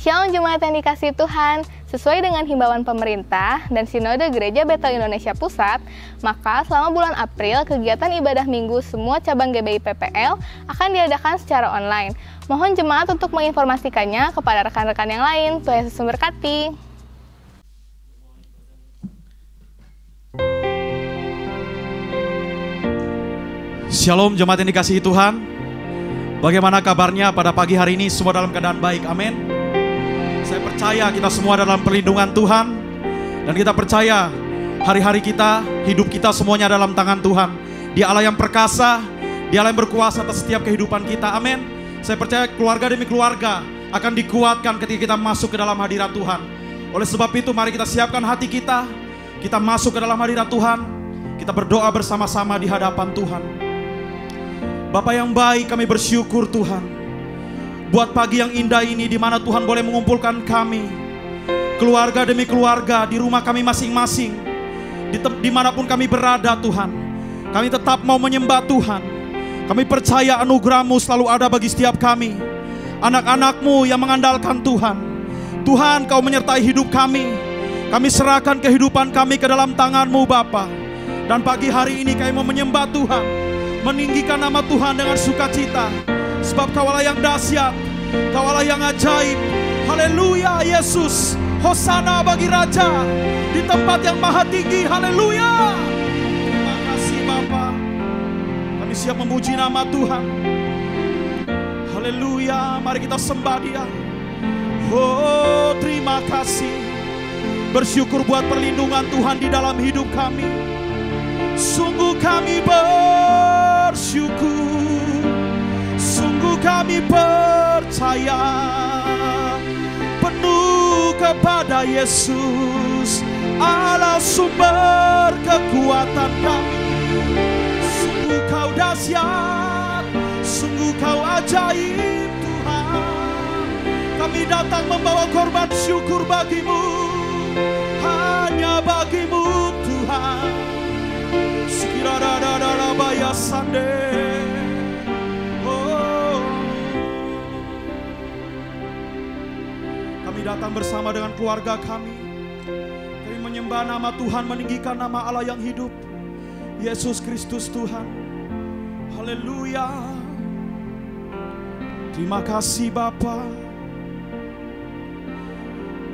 Shalom jemaat yang dikasihi Tuhan, sesuai dengan himbauan pemerintah dan Sinode Gereja Betel Indonesia Pusat, maka selama bulan April kegiatan ibadah minggu semua cabang GBI PPL akan diadakan secara online. Mohon jemaat untuk menginformasikannya kepada rekan-rekan yang lain. Tuhan Yesus memberkati. Shalom jemaat yang dikasihi Tuhan. Bagaimana kabarnya pada pagi hari ini? Semua dalam keadaan baik, amin. Saya percaya kita semua dalam perlindungan Tuhan. Dan kita percaya hari-hari kita, hidup kita semuanya dalam tangan Tuhan. Dia Allah yang perkasa, Dia Allah yang berkuasa atas setiap kehidupan kita, amin. Saya percaya keluarga demi keluarga akan dikuatkan ketika kita masuk ke dalam hadirat Tuhan. Oleh sebab itu mari kita siapkan hati kita. Kita masuk ke dalam hadirat Tuhan. Kita berdoa bersama-sama di hadapan Tuhan. Bapa yang baik, kami bersyukur Tuhan buat pagi yang indah ini, di mana Tuhan boleh mengumpulkan kami, keluarga demi keluarga, di rumah kami masing-masing, dimanapun kami berada Tuhan. Kami tetap mau menyembah Tuhan. Kami percaya anugerah-Mu selalu ada bagi setiap kami, anak-anak-Mu yang mengandalkan Tuhan. Tuhan, Kau menyertai hidup kami. Kami serahkan kehidupan kami ke dalam tangan-Mu Bapa. Dan pagi hari ini kami mau menyembah Tuhan, meninggikan nama Tuhan dengan sukacita. Sebab Kau Allah yang dahsyat, Kau Allah yang ajaib. Haleluya Yesus. Hosana bagi Raja di tempat yang maha tinggi. Haleluya. Terima kasih Bapa. Kami siap memuji nama Tuhan. Haleluya. Mari kita sembah Dia. Oh terima kasih. Bersyukur buat perlindungan Tuhan di dalam hidup kami. Sungguh kami bersyukur. Sungguh kami percaya penuh kepada Yesus, Allah sumber kekuatan kami. Sungguh Kau dahsyat, sungguh Kau ajaib Tuhan. Kami datang membawa korban syukur bagi-Mu, hanya bagi-Mu Tuhan. Sekiranya baya sande. Datang bersama dengan keluarga kami. Kami menyembah nama Tuhan, meninggikan nama Allah yang hidup, Yesus Kristus Tuhan. Haleluya. Terima kasih Bapa.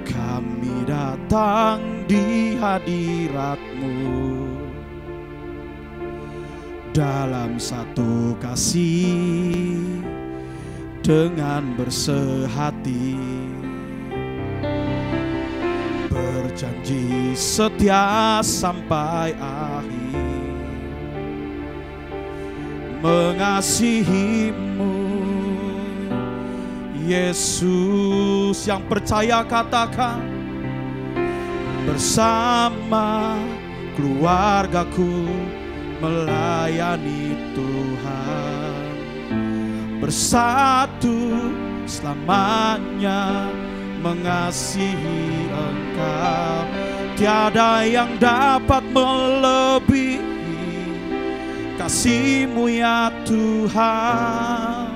Kami datang di hadirat-Mu dalam satu kasih dengan bersehati, berjanji setia sampai akhir, mengasihi-Mu Yesus. Yang percaya katakan, bersama keluargaku melayani Tuhan, bersatu selamanya mengasihi Engkau. Tiada yang dapat melebihi kasih-Mu ya Tuhan.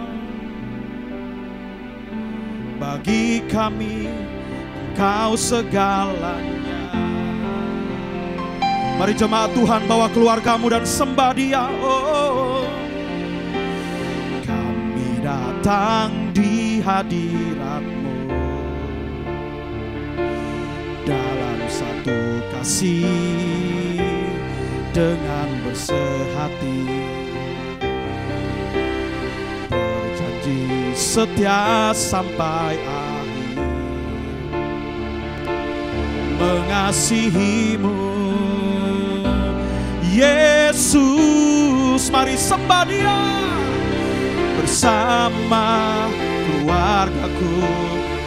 Bagi kami Engkau segalanya. Mari jemaat Tuhan bawa keluargamu dan sembah Dia. Oh, kami datang di hadirat-Mu dalam satu kasih dengan bersehati, berjanji setia sampai akhir, mengasihi-Mu Yesus. Mari sembah Dia. Bersama keluargaku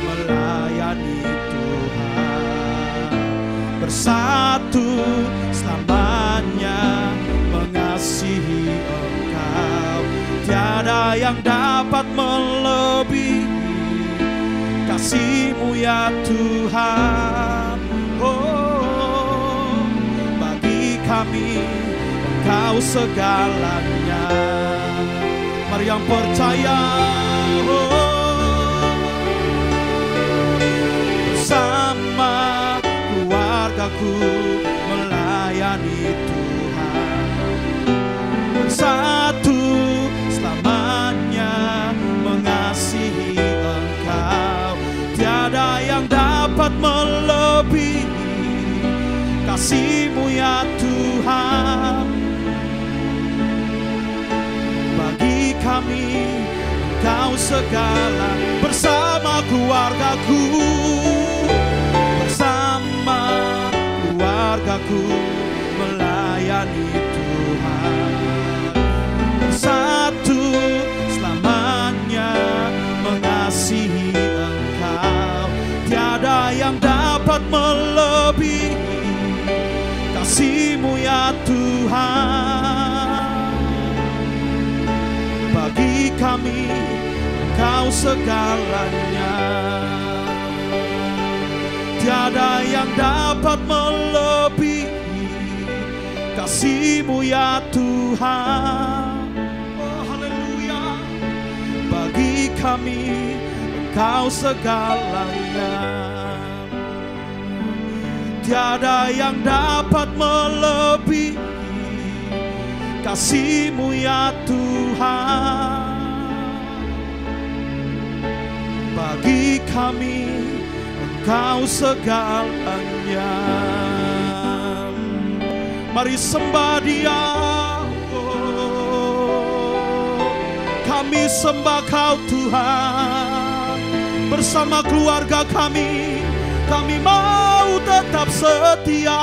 melayani Tuhan, bersatu selamanya mengasihi Engkau. Tiada Tiada yang dapat melebihi kasih-Mu ya Tuhan. Oh, bagi kami Engkau segalanya. Mari yang percaya, bersama keluargaku melayani Tuhan, bersatu selamanya mengasihi Engkau. Tiada yang dapat melebihi kasih-Mu ya Tuhan. Bagi kami Engkau segala, bersama keluargaku, bersama keluargaku melayani Tuhan, bersatu selamanya mengasihi Engkau. Tiada yang dapat melebihi kasih-Mu ya Tuhan. Bagi kami Engkau segalanya. Tiada yang dapat melebihi kasih-Mu ya Tuhan. Oh haleluya. Bagi kami Engkau segalanya. Tiada yang dapat melebihi kasih-Mu ya Tuhan. Bagi kami Engkau segalanya. Mari sembah Dia. Oh, kami sembah Kau Tuhan. Bersama keluarga kami mau tetap setia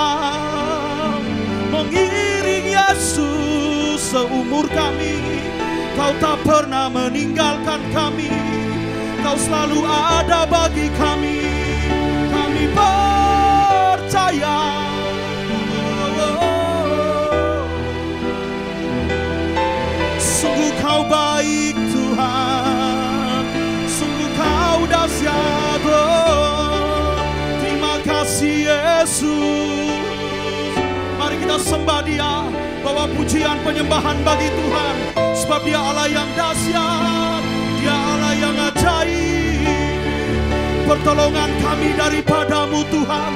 mengiring Yesus seumur kami. Kau tak pernah meninggalkan kami, Kau selalu ada bagi kami. Kami percaya. Sungguh Kau baik Tuhan, sungguh Kau dahsyat. Terima kasih Yesus. Mari kita sembah Dia, bawa pujian penyembahan bagi Tuhan. Sebab Dia Allah yang dahsyat, Dia Allah yang ajaib. Pertolongan kami daripada-Mu Tuhan,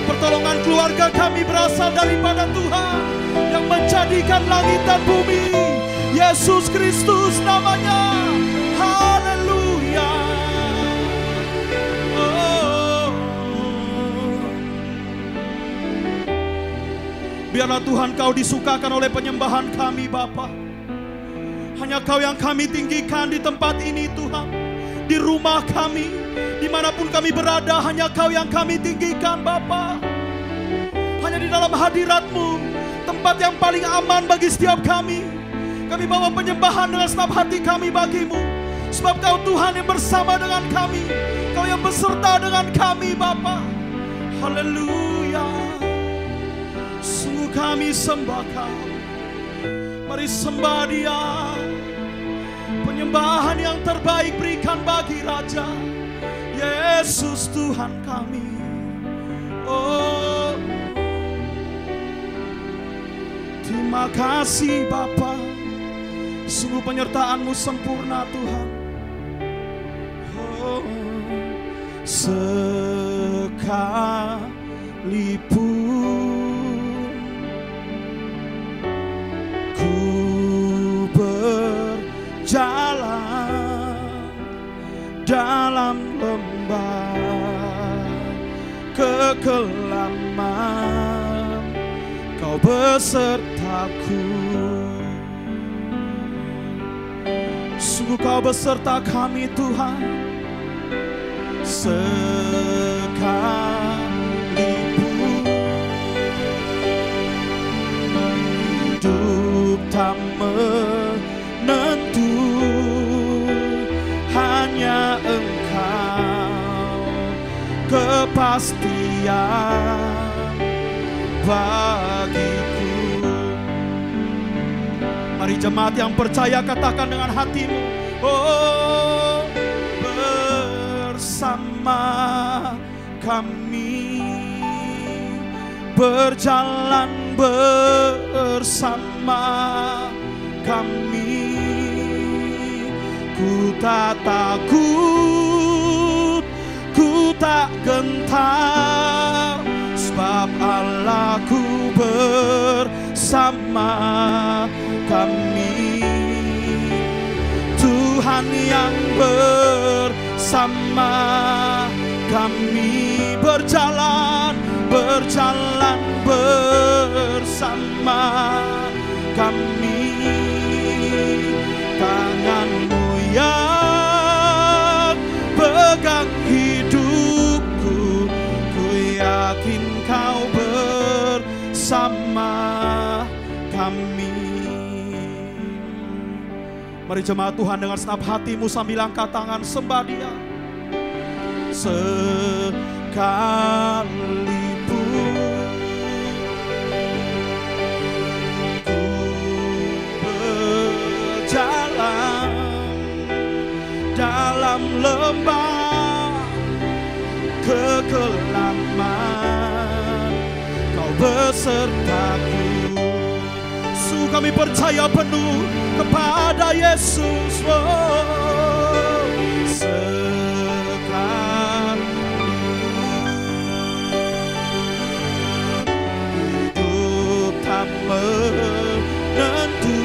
pertolongan keluarga kami berasal daripada Tuhan yang menjadikan langit dan bumi. Yesus Kristus namanya. Haleluya. Oh. Biarlah Tuhan Kau disukakan oleh penyembahan kami Bapa. Hanya Kau yang kami tinggikan di tempat ini Tuhan. Di rumah kami, dimanapun kami berada, hanya Kau yang kami tinggikan Bapa. Hanya di dalam hadirat-Mu, tempat yang paling aman bagi setiap kami. Kami bawa penyembahan dengan segenap hati kami bagi-Mu. Sebab Kau Tuhan yang bersama dengan kami, Kau yang beserta dengan kami Bapa. Haleluya. Sungguh kami sembah Kau. Mari sembah Dia. Penyembahan yang terbaik berikan bagi Raja Yesus Tuhan kami. Oh, terima kasih Bapa. Sungguh penyertaan-Mu sempurna Tuhan. Oh, sekalipun ku berjalan dalam lembah kekelaman, Kau besertaku. Sungguh Kau beserta kami Tuhan. Sekalipun hidup tak menentu, hanya Engkau kepastian bagiku. Mari jemaat yang percaya katakan dengan hatimu, Oh, bersama kami, berjalan bersama kami. Ku tak takut, ku tak gentar, sebab Allahku bersama kami. Tuhan yang bersama kami, berjalan bersama kami. Tangan-Mu yang pegang hidupku, ku yakin Kau bersama kami. Mari jemaat Tuhan dengan senap hatimu sambil angkat tangan sembah Dia. Sekalipun ku berjalan dalam lembah kegelapan, Kau besertaku. Sungguh kami percaya penuh kepada Yesus. Oh, hidup tak menentu,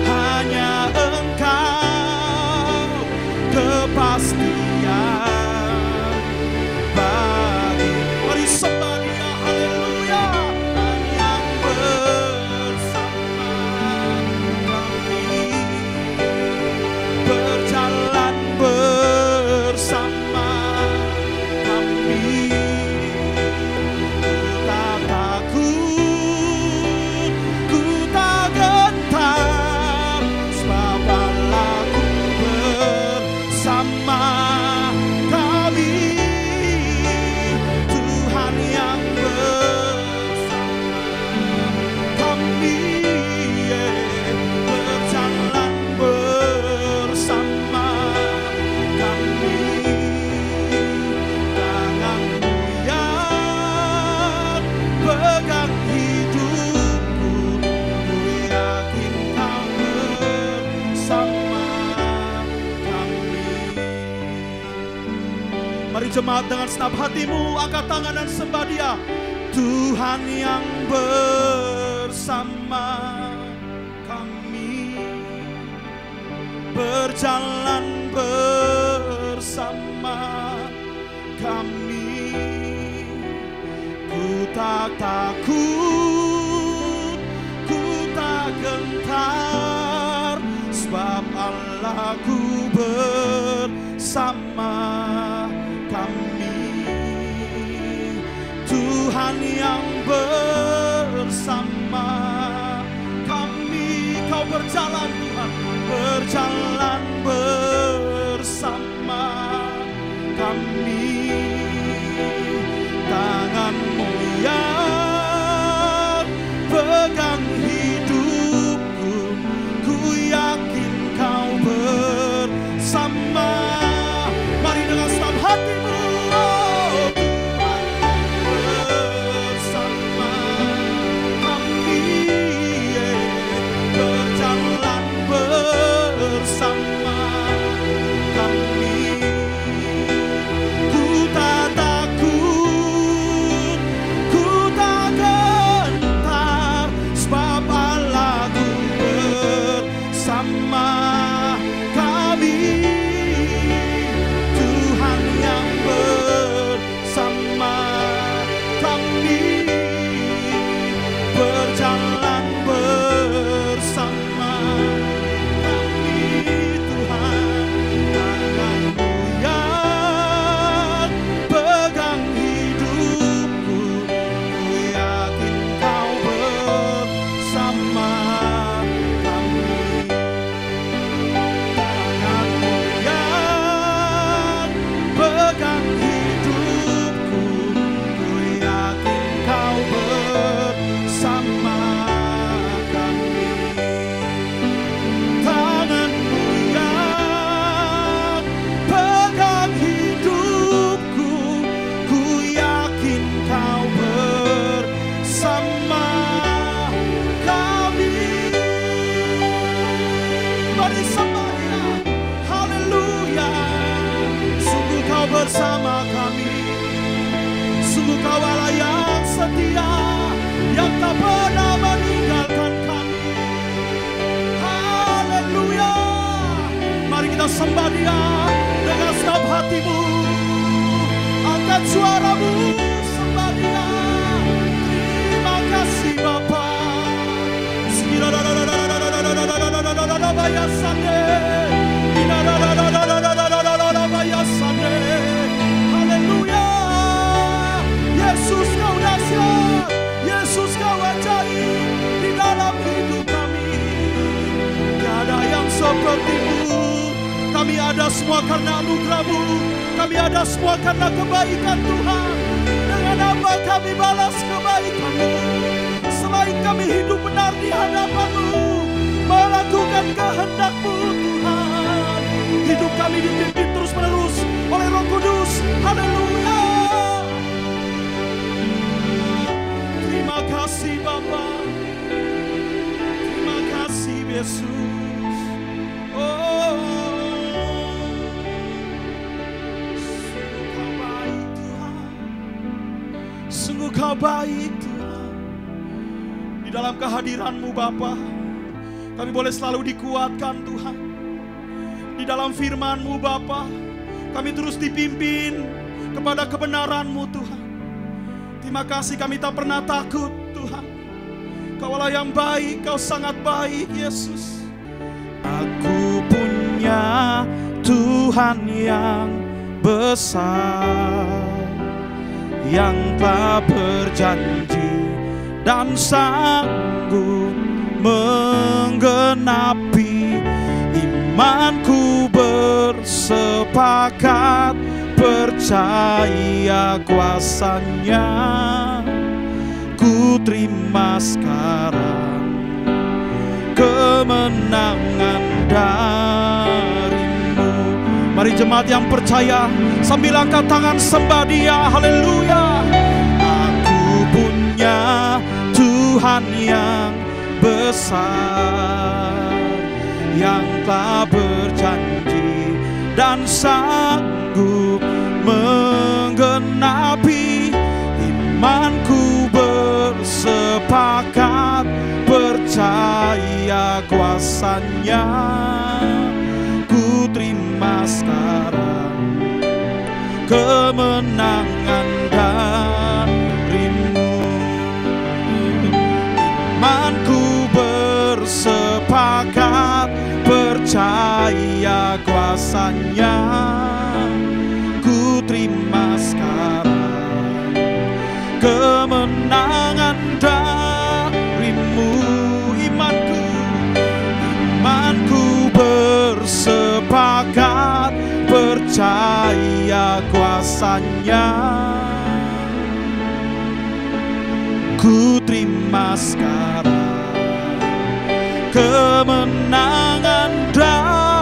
hanya Engkau kepastian bagi. Mari sembah Dia, haleluya. Yang bersama kami, berjalan bersama kami. Ku tak takut, ku tak gentar, sebab Allahku bersama kami. Tuhan yang bersama kami, berjalan bersama kami. Tangan-Mu yang pegang hidupku, ku yakin Kau bersama kami. Mari jemaat dengan senap hatimu angkat tangan dan sembah Dia. Tuhan yang bersama kami, berjalan bersama kami. Ku tak takut, ku tak gentar, sebab Allahku bersama kami. Tuhan yang bersama kami. Kau berjalan Tuhan, berjalan bersama kami. Tangan-Mu yang pegang hidupku, ku yakin Kau bersama. Mari dengan senang hatimu. Oh, Tuhan bersama kami, berjalan bersama kami. Ku tak takut, ku tak gentar, sebab Allahku bersama kami. Tuhan yang bersama kami, berjalan bersama kami. Tuhan, tangan-Mu yang pegang hidupku, ku yakin Kau bersama kami. Mari sembah Dia. Haleluya. Sungguh Kau bersama kami. Sungguh Kau Allah yang setia, yang tak pernah meninggalkan kami. Haleluya. Mari kita sembah Dia dengan segenap hatimu. Angkat suaramu, sembah Dia. Terima kasih Bapa. Haleluya. Yesus Kau dahsyat, Yesus Kau ajaib di dalam hidup kami. Tiada yang seperti-Mu. Kami ada semua karena anugerah-Mu. Kami ada semua karena kebaikan Tuhan. Dengan apa kami balas kebaikan-Mu? Selain kami hidup benar di hadapan-Mu, melakukan kehendak-Mu Tuhan. Hidup kami dipimpin terus menerus oleh Roh Kudus. Haleluya. Terima kasih Bapa. Terima kasih Yesus. Oh, sungguh Kau baik Tuhan. Sungguh Kau baik Tuhan. Di dalam kehadiran-Mu Bapa, kami boleh selalu dikuatkan Tuhan. Di dalam firman-Mu Bapa, kami terus dipimpin kepada kebenaran-Mu Tuhan. Terima kasih, kami tak pernah takut Tuhan. Kau Allah yang baik, Kau sangat baik Yesus. Aku punya Tuhan yang besar, yang telah berjanji dan sanggup menggenapi. Imanku bersepakat percaya kuasa-Nya. Ku terima sekarang kemenangan dari-Mu. Mari jemaat yang percaya sambil angkat tangan sembah Dia. Haleluya. Aku punya Tuhan yang besar, yang telah berjanji dan sanggup menggenapi. Imanku bersepakat percaya kuasa-Nya. Ku terima sekarang kemenangan dari-Mu. Imanku bersepakat percaya kuasa-Nya. Ku terima sekarang kemenangan dari-Mu. Imanku bersepakat percaya kuasa-Nya. Ku terima sekarang kemenangan dari-Mu.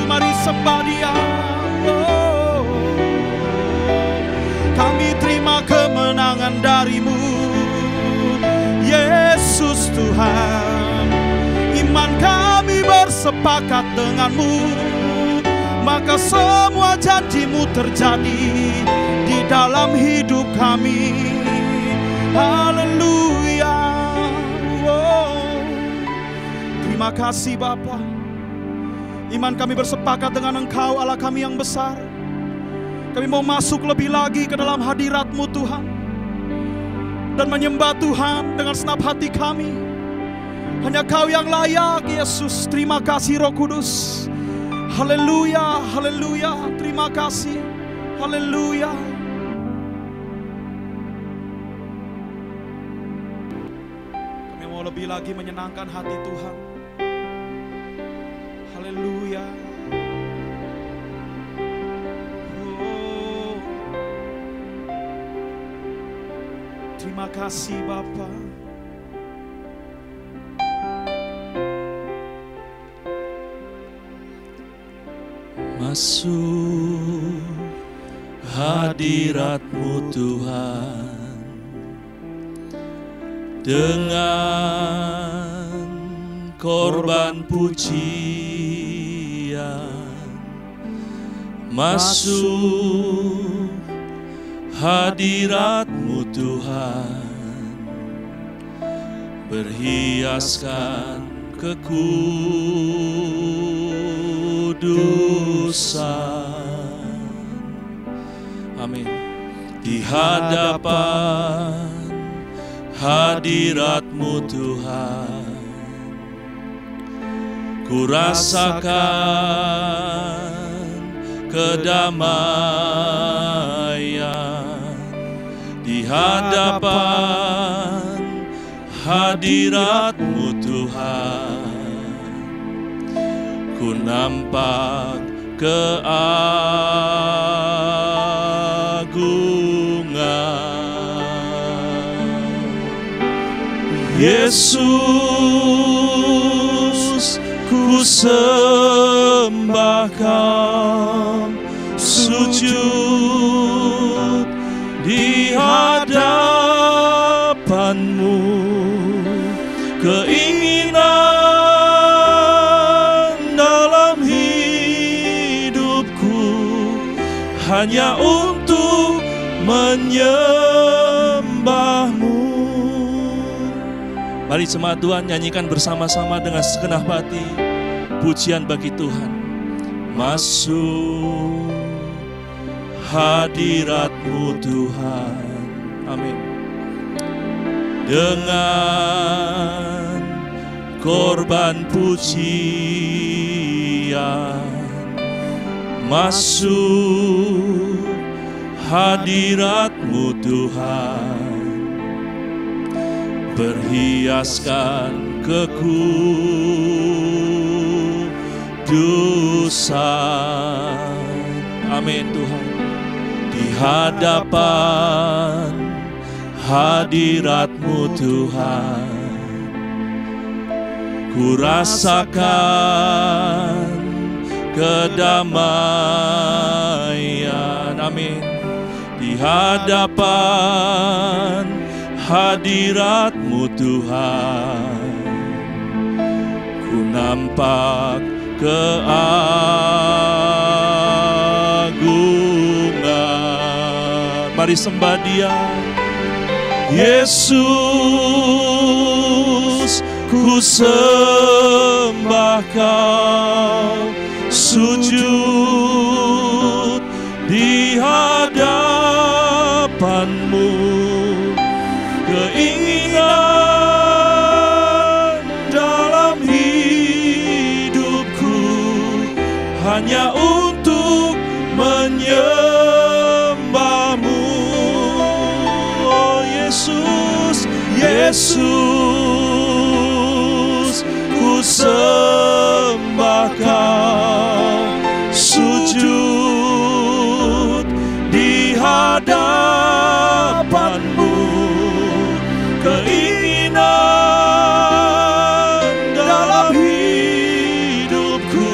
Mari sembah Dia. Oh, kami terima kemenangan dari-Mu Yesus Tuhan. Iman kami bersepakat dengan-Mu, maka semua janji-Mu terjadi di dalam hidup kami. Haleluya. Oh, terima kasih Bapa. Iman kami bersepakat dengan Engkau Allah kami yang besar. Kami mau masuk lebih lagi ke dalam hadirat-Mu Tuhan, dan menyembah Tuhan dengan segenap hati kami. Hanya Kau yang layak Yesus. Terima kasih Roh Kudus. Haleluya, haleluya. Terima kasih. Haleluya. Kami mau lebih lagi menyenangkan hati Tuhan. Haleluya. Oh, terima kasih Bapa. Masuk hadirat-Mu Tuhan, dengan korban pujian masuk hadirat-Mu Tuhan, berhiaskan kekudusan. Amin. Di hadapan hadirat-Mu Tuhan, ku rasakan kedamaian. Di hadapan hadirat-Mu Tuhan, ku nampak keagungan. Yesus, ku sembah Kau, sujud di hadapan-Mu. Keinginan dalam hidupku hanya untuk menyembah-Mu. Mari jemaat Tuhan nyanyikan bersama-sama dengan segenap hati pujian bagi Tuhan. Masuk hadirat-Mu Tuhan. Amin. Dengan korban pujian masuk hadirat-Mu Tuhan, berhiaskan kekudusan. Amin Tuhan. Di hadapan hadirat-Mu Tuhan, ku rasakan kedamaian. Amin. Di hadapan hadirat-Mu Tuhan, ku nampak keagungan. Mari sembah Dia. Yesus, ku sembah Kau, sujud di hadapan-Mu. Keinginan dalam hidupku hanya untuk menyembah-Mu. Oh Yesus, Yesus, ku sembah Kau, sujud di hadapan-Mu. Keinginan dalam hidupku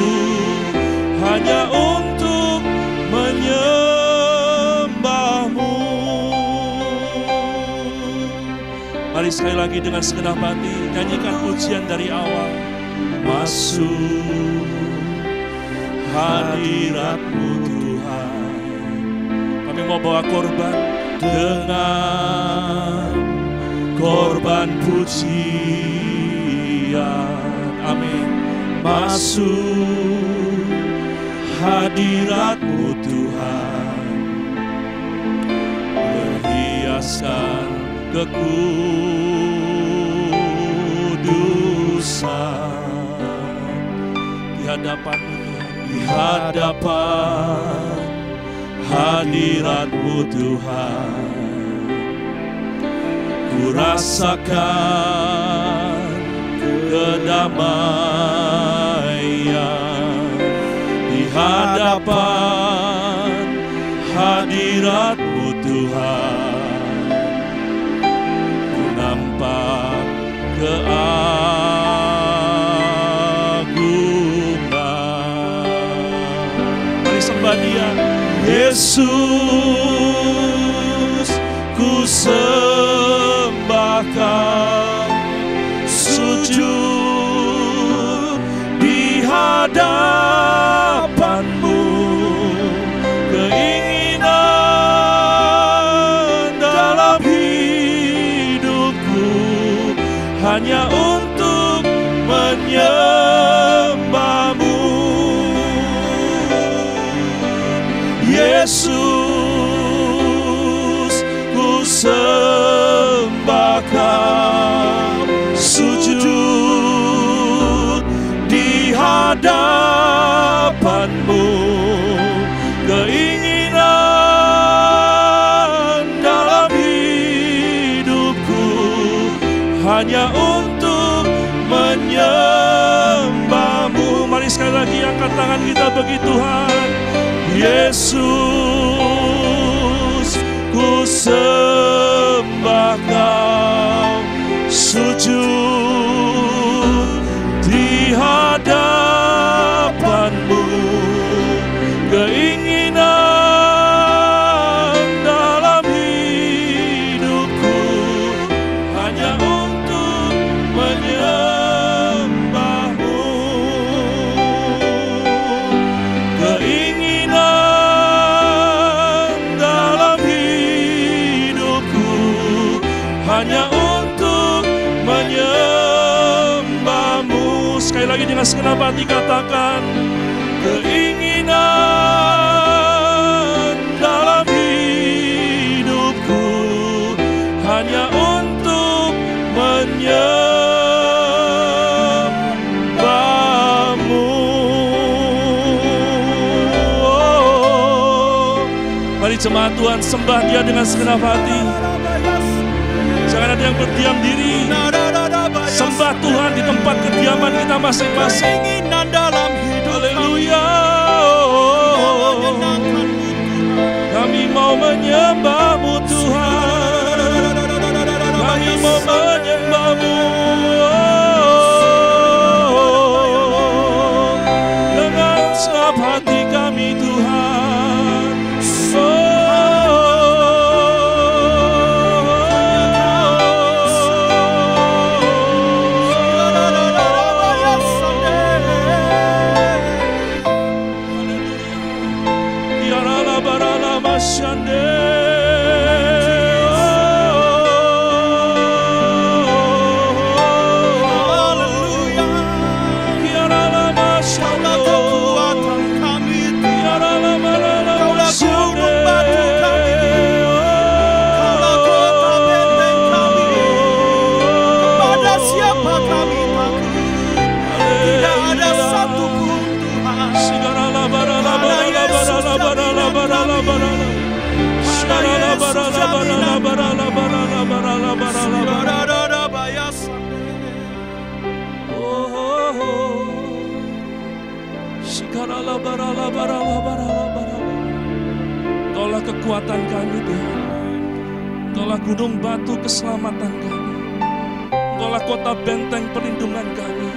hanya untuk menyembah-Mu. Mari sekali lagi dengan segenap hati nyanyikan pujian dari awal. Masuk hadirat-Mu Tuhan. Kami mau bawa korban dengan korban pujian. Amin. Masuk hadirat-Mu Tuhan, berhiaskan kekudusan. Di hadapan-Mu, di hadapan hadirat-Mu Tuhan, ku rasakan kedamaian. Di hadapan hadirat-Mu Tuhan, ku nampak keagungan. Mari sembah Dia. Yesus, ku sembah Kau, hanya untuk menyembah-Mu. Yesus, ku sembah Kau, sujud di hadapan-Mu. Keinginan dalam hidupku hanya untuk menyembah-Mu. Mari sekali lagi angkat tangan kita bagi Tuhan. Yesus, ku sembah Kau, sujud di hadapan-Mu. Keinginan dalam hidupku hanya untuk menyembah-Mu. Keinginan dalam hidupku hanya untuk menyembah-Mu. Sekali lagi dengan segenap hati katakan, keinginan dalam hidupku hanya untuk menyembah-Mu. Mari jemaat Tuhan sembah Dia dengan segenap hati. Jangan ada yang berdiam diri. Sembah Tuhan di tempat kediaman kita masing-masing. Haleluya. Kami mau menyembah-Mu Tuhan. Kami mau menyembah-Mu dengan segenap hati kami Tuhan. Kaulah kekuatan kami Tuhan. Kaulah gunung batu keselamatan kami. Kaulah kota benteng perlindungan kami.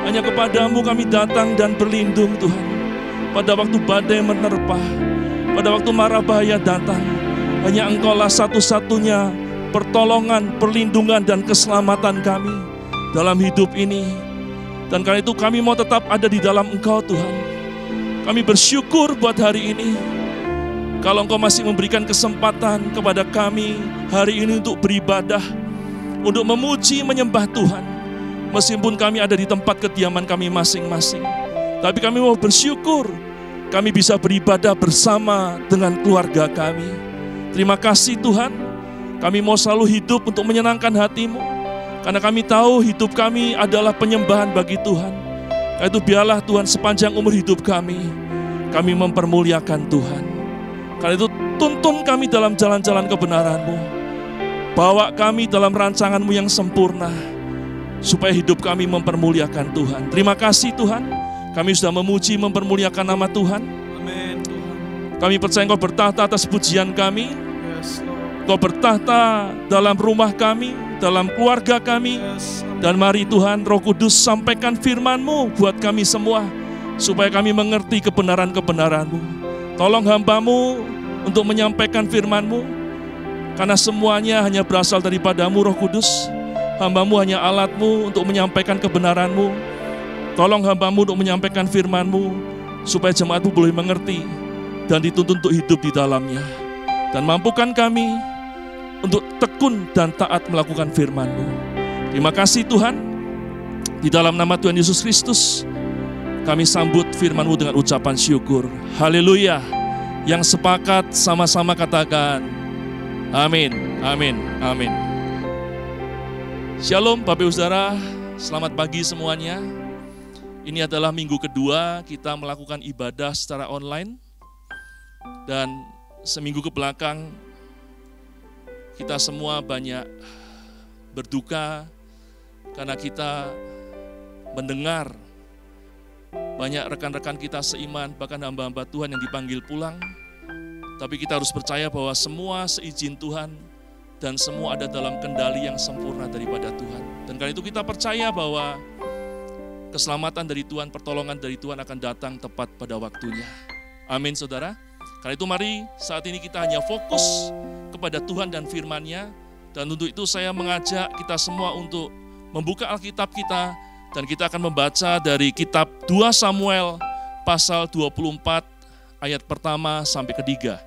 Hanya kepadamu kami datang dan berlindung Tuhan. Pada waktu badai menerpa, pada waktu mara bahaya datang, hanya Engkaulah satu-satunya pertolongan, perlindungan dan keselamatan kami dalam hidup ini. Dan karena itu kami mau tetap ada di dalam Engkau Tuhan. Kami bersyukur buat hari ini. Kalau Engkau masih memberikan kesempatan kepada kami hari ini untuk beribadah, untuk memuji, menyembah Tuhan. Meskipun kami ada di tempat kediaman kami masing-masing. Tapi kami mau bersyukur, kami bisa beribadah bersama dengan keluarga kami. Terima kasih Tuhan, kami mau selalu hidup untuk menyenangkan hati-Mu. Karena kami tahu hidup kami adalah penyembahan bagi Tuhan. Karena itu biarlah Tuhan sepanjang umur hidup kami mempermuliakan Tuhan. Karena itu tuntun kami dalam jalan-jalan kebenaran-Mu. Bawa kami dalam rancangan-Mu yang sempurna, supaya hidup kami mempermuliakan Tuhan. Terima kasih Tuhan, kami sudah memuji, mempermuliakan nama Tuhan. Amin. Kami percaya Engkau bertahta atas pujian kami. Engkau bertahta dalam rumah kami, dalam keluarga kami. Dan mari Tuhan, Roh Kudus sampaikan firman-Mu buat kami semua, supaya kami mengerti kebenaran-kebenaran-Mu. Tolong hamba-Mu untuk menyampaikan firman-Mu, karena semuanya hanya berasal daripada-Mu Roh Kudus. Hamba-Mu hanya alat-Mu untuk menyampaikan kebenaran-Mu. Tolong hamba-Mu untuk menyampaikan firman-Mu, supaya jemaat-Mu boleh mengerti dan dituntun untuk hidup di dalamnya. Dan mampukan kami untuk tekun dan taat melakukan firman-Mu. Terima kasih Tuhan. Di dalam nama Tuhan Yesus Kristus, kami sambut firman-Mu dengan ucapan syukur. Haleluya. Yang sepakat sama-sama katakan, amin, amin, amin. Shalom Bapak Ibu Saudara, selamat pagi semuanya. Ini adalah minggu kedua kita melakukan ibadah secara online. Dan seminggu ke belakang, kita semua banyak berduka karena kita mendengar banyak rekan-rekan kita seiman, bahkan hamba-hamba Tuhan yang dipanggil pulang. Tapi kita harus percaya bahwa semua seizin Tuhan dan semua ada dalam kendali yang sempurna daripada Tuhan. Dan karena itu kita percaya bahwa keselamatan dari Tuhan, pertolongan dari Tuhan akan datang tepat pada waktunya. Amin saudara. Karena itu mari saat ini kita hanya fokus kepada Tuhan dan firman-Nya. Dan untuk itu saya mengajak kita semua untuk membuka Alkitab kita dan kita akan membaca dari kitab 2 Samuel pasal 24 ayat pertama sampai ketiga.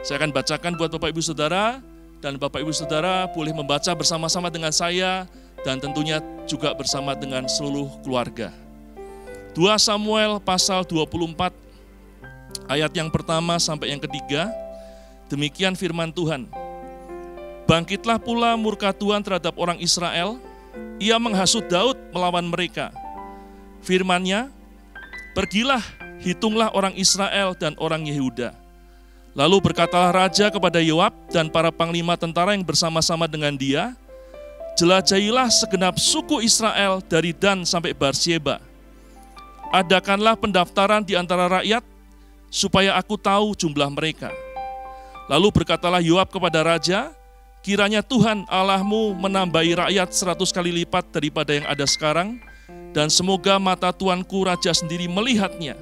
Saya akan bacakan buat Bapak Ibu Saudara dan Bapak Ibu Saudara boleh membaca bersama-sama dengan saya dan tentunya juga bersama dengan seluruh keluarga. 2 Samuel pasal 24 ayat yang pertama sampai yang ketiga. Demikian firman Tuhan. Bangkitlah pula murka Tuhan terhadap orang Israel, ia menghasut Daud melawan mereka. Firman-Nya, pergilah, hitunglah orang Israel dan orang Yehuda. Lalu berkatalah raja kepada Yoab dan para panglima tentara yang bersama-sama dengan dia, jelajahilah segenap suku Israel dari Dan sampai Berseba. Adakanlah pendaftaran di antara rakyat, supaya aku tahu jumlah mereka. Lalu berkatalah Yoab kepada raja, kiranya Tuhan Allahmu menambahi rakyat 100 kali lipat daripada yang ada sekarang, dan semoga mata tuanku raja sendiri melihatnya.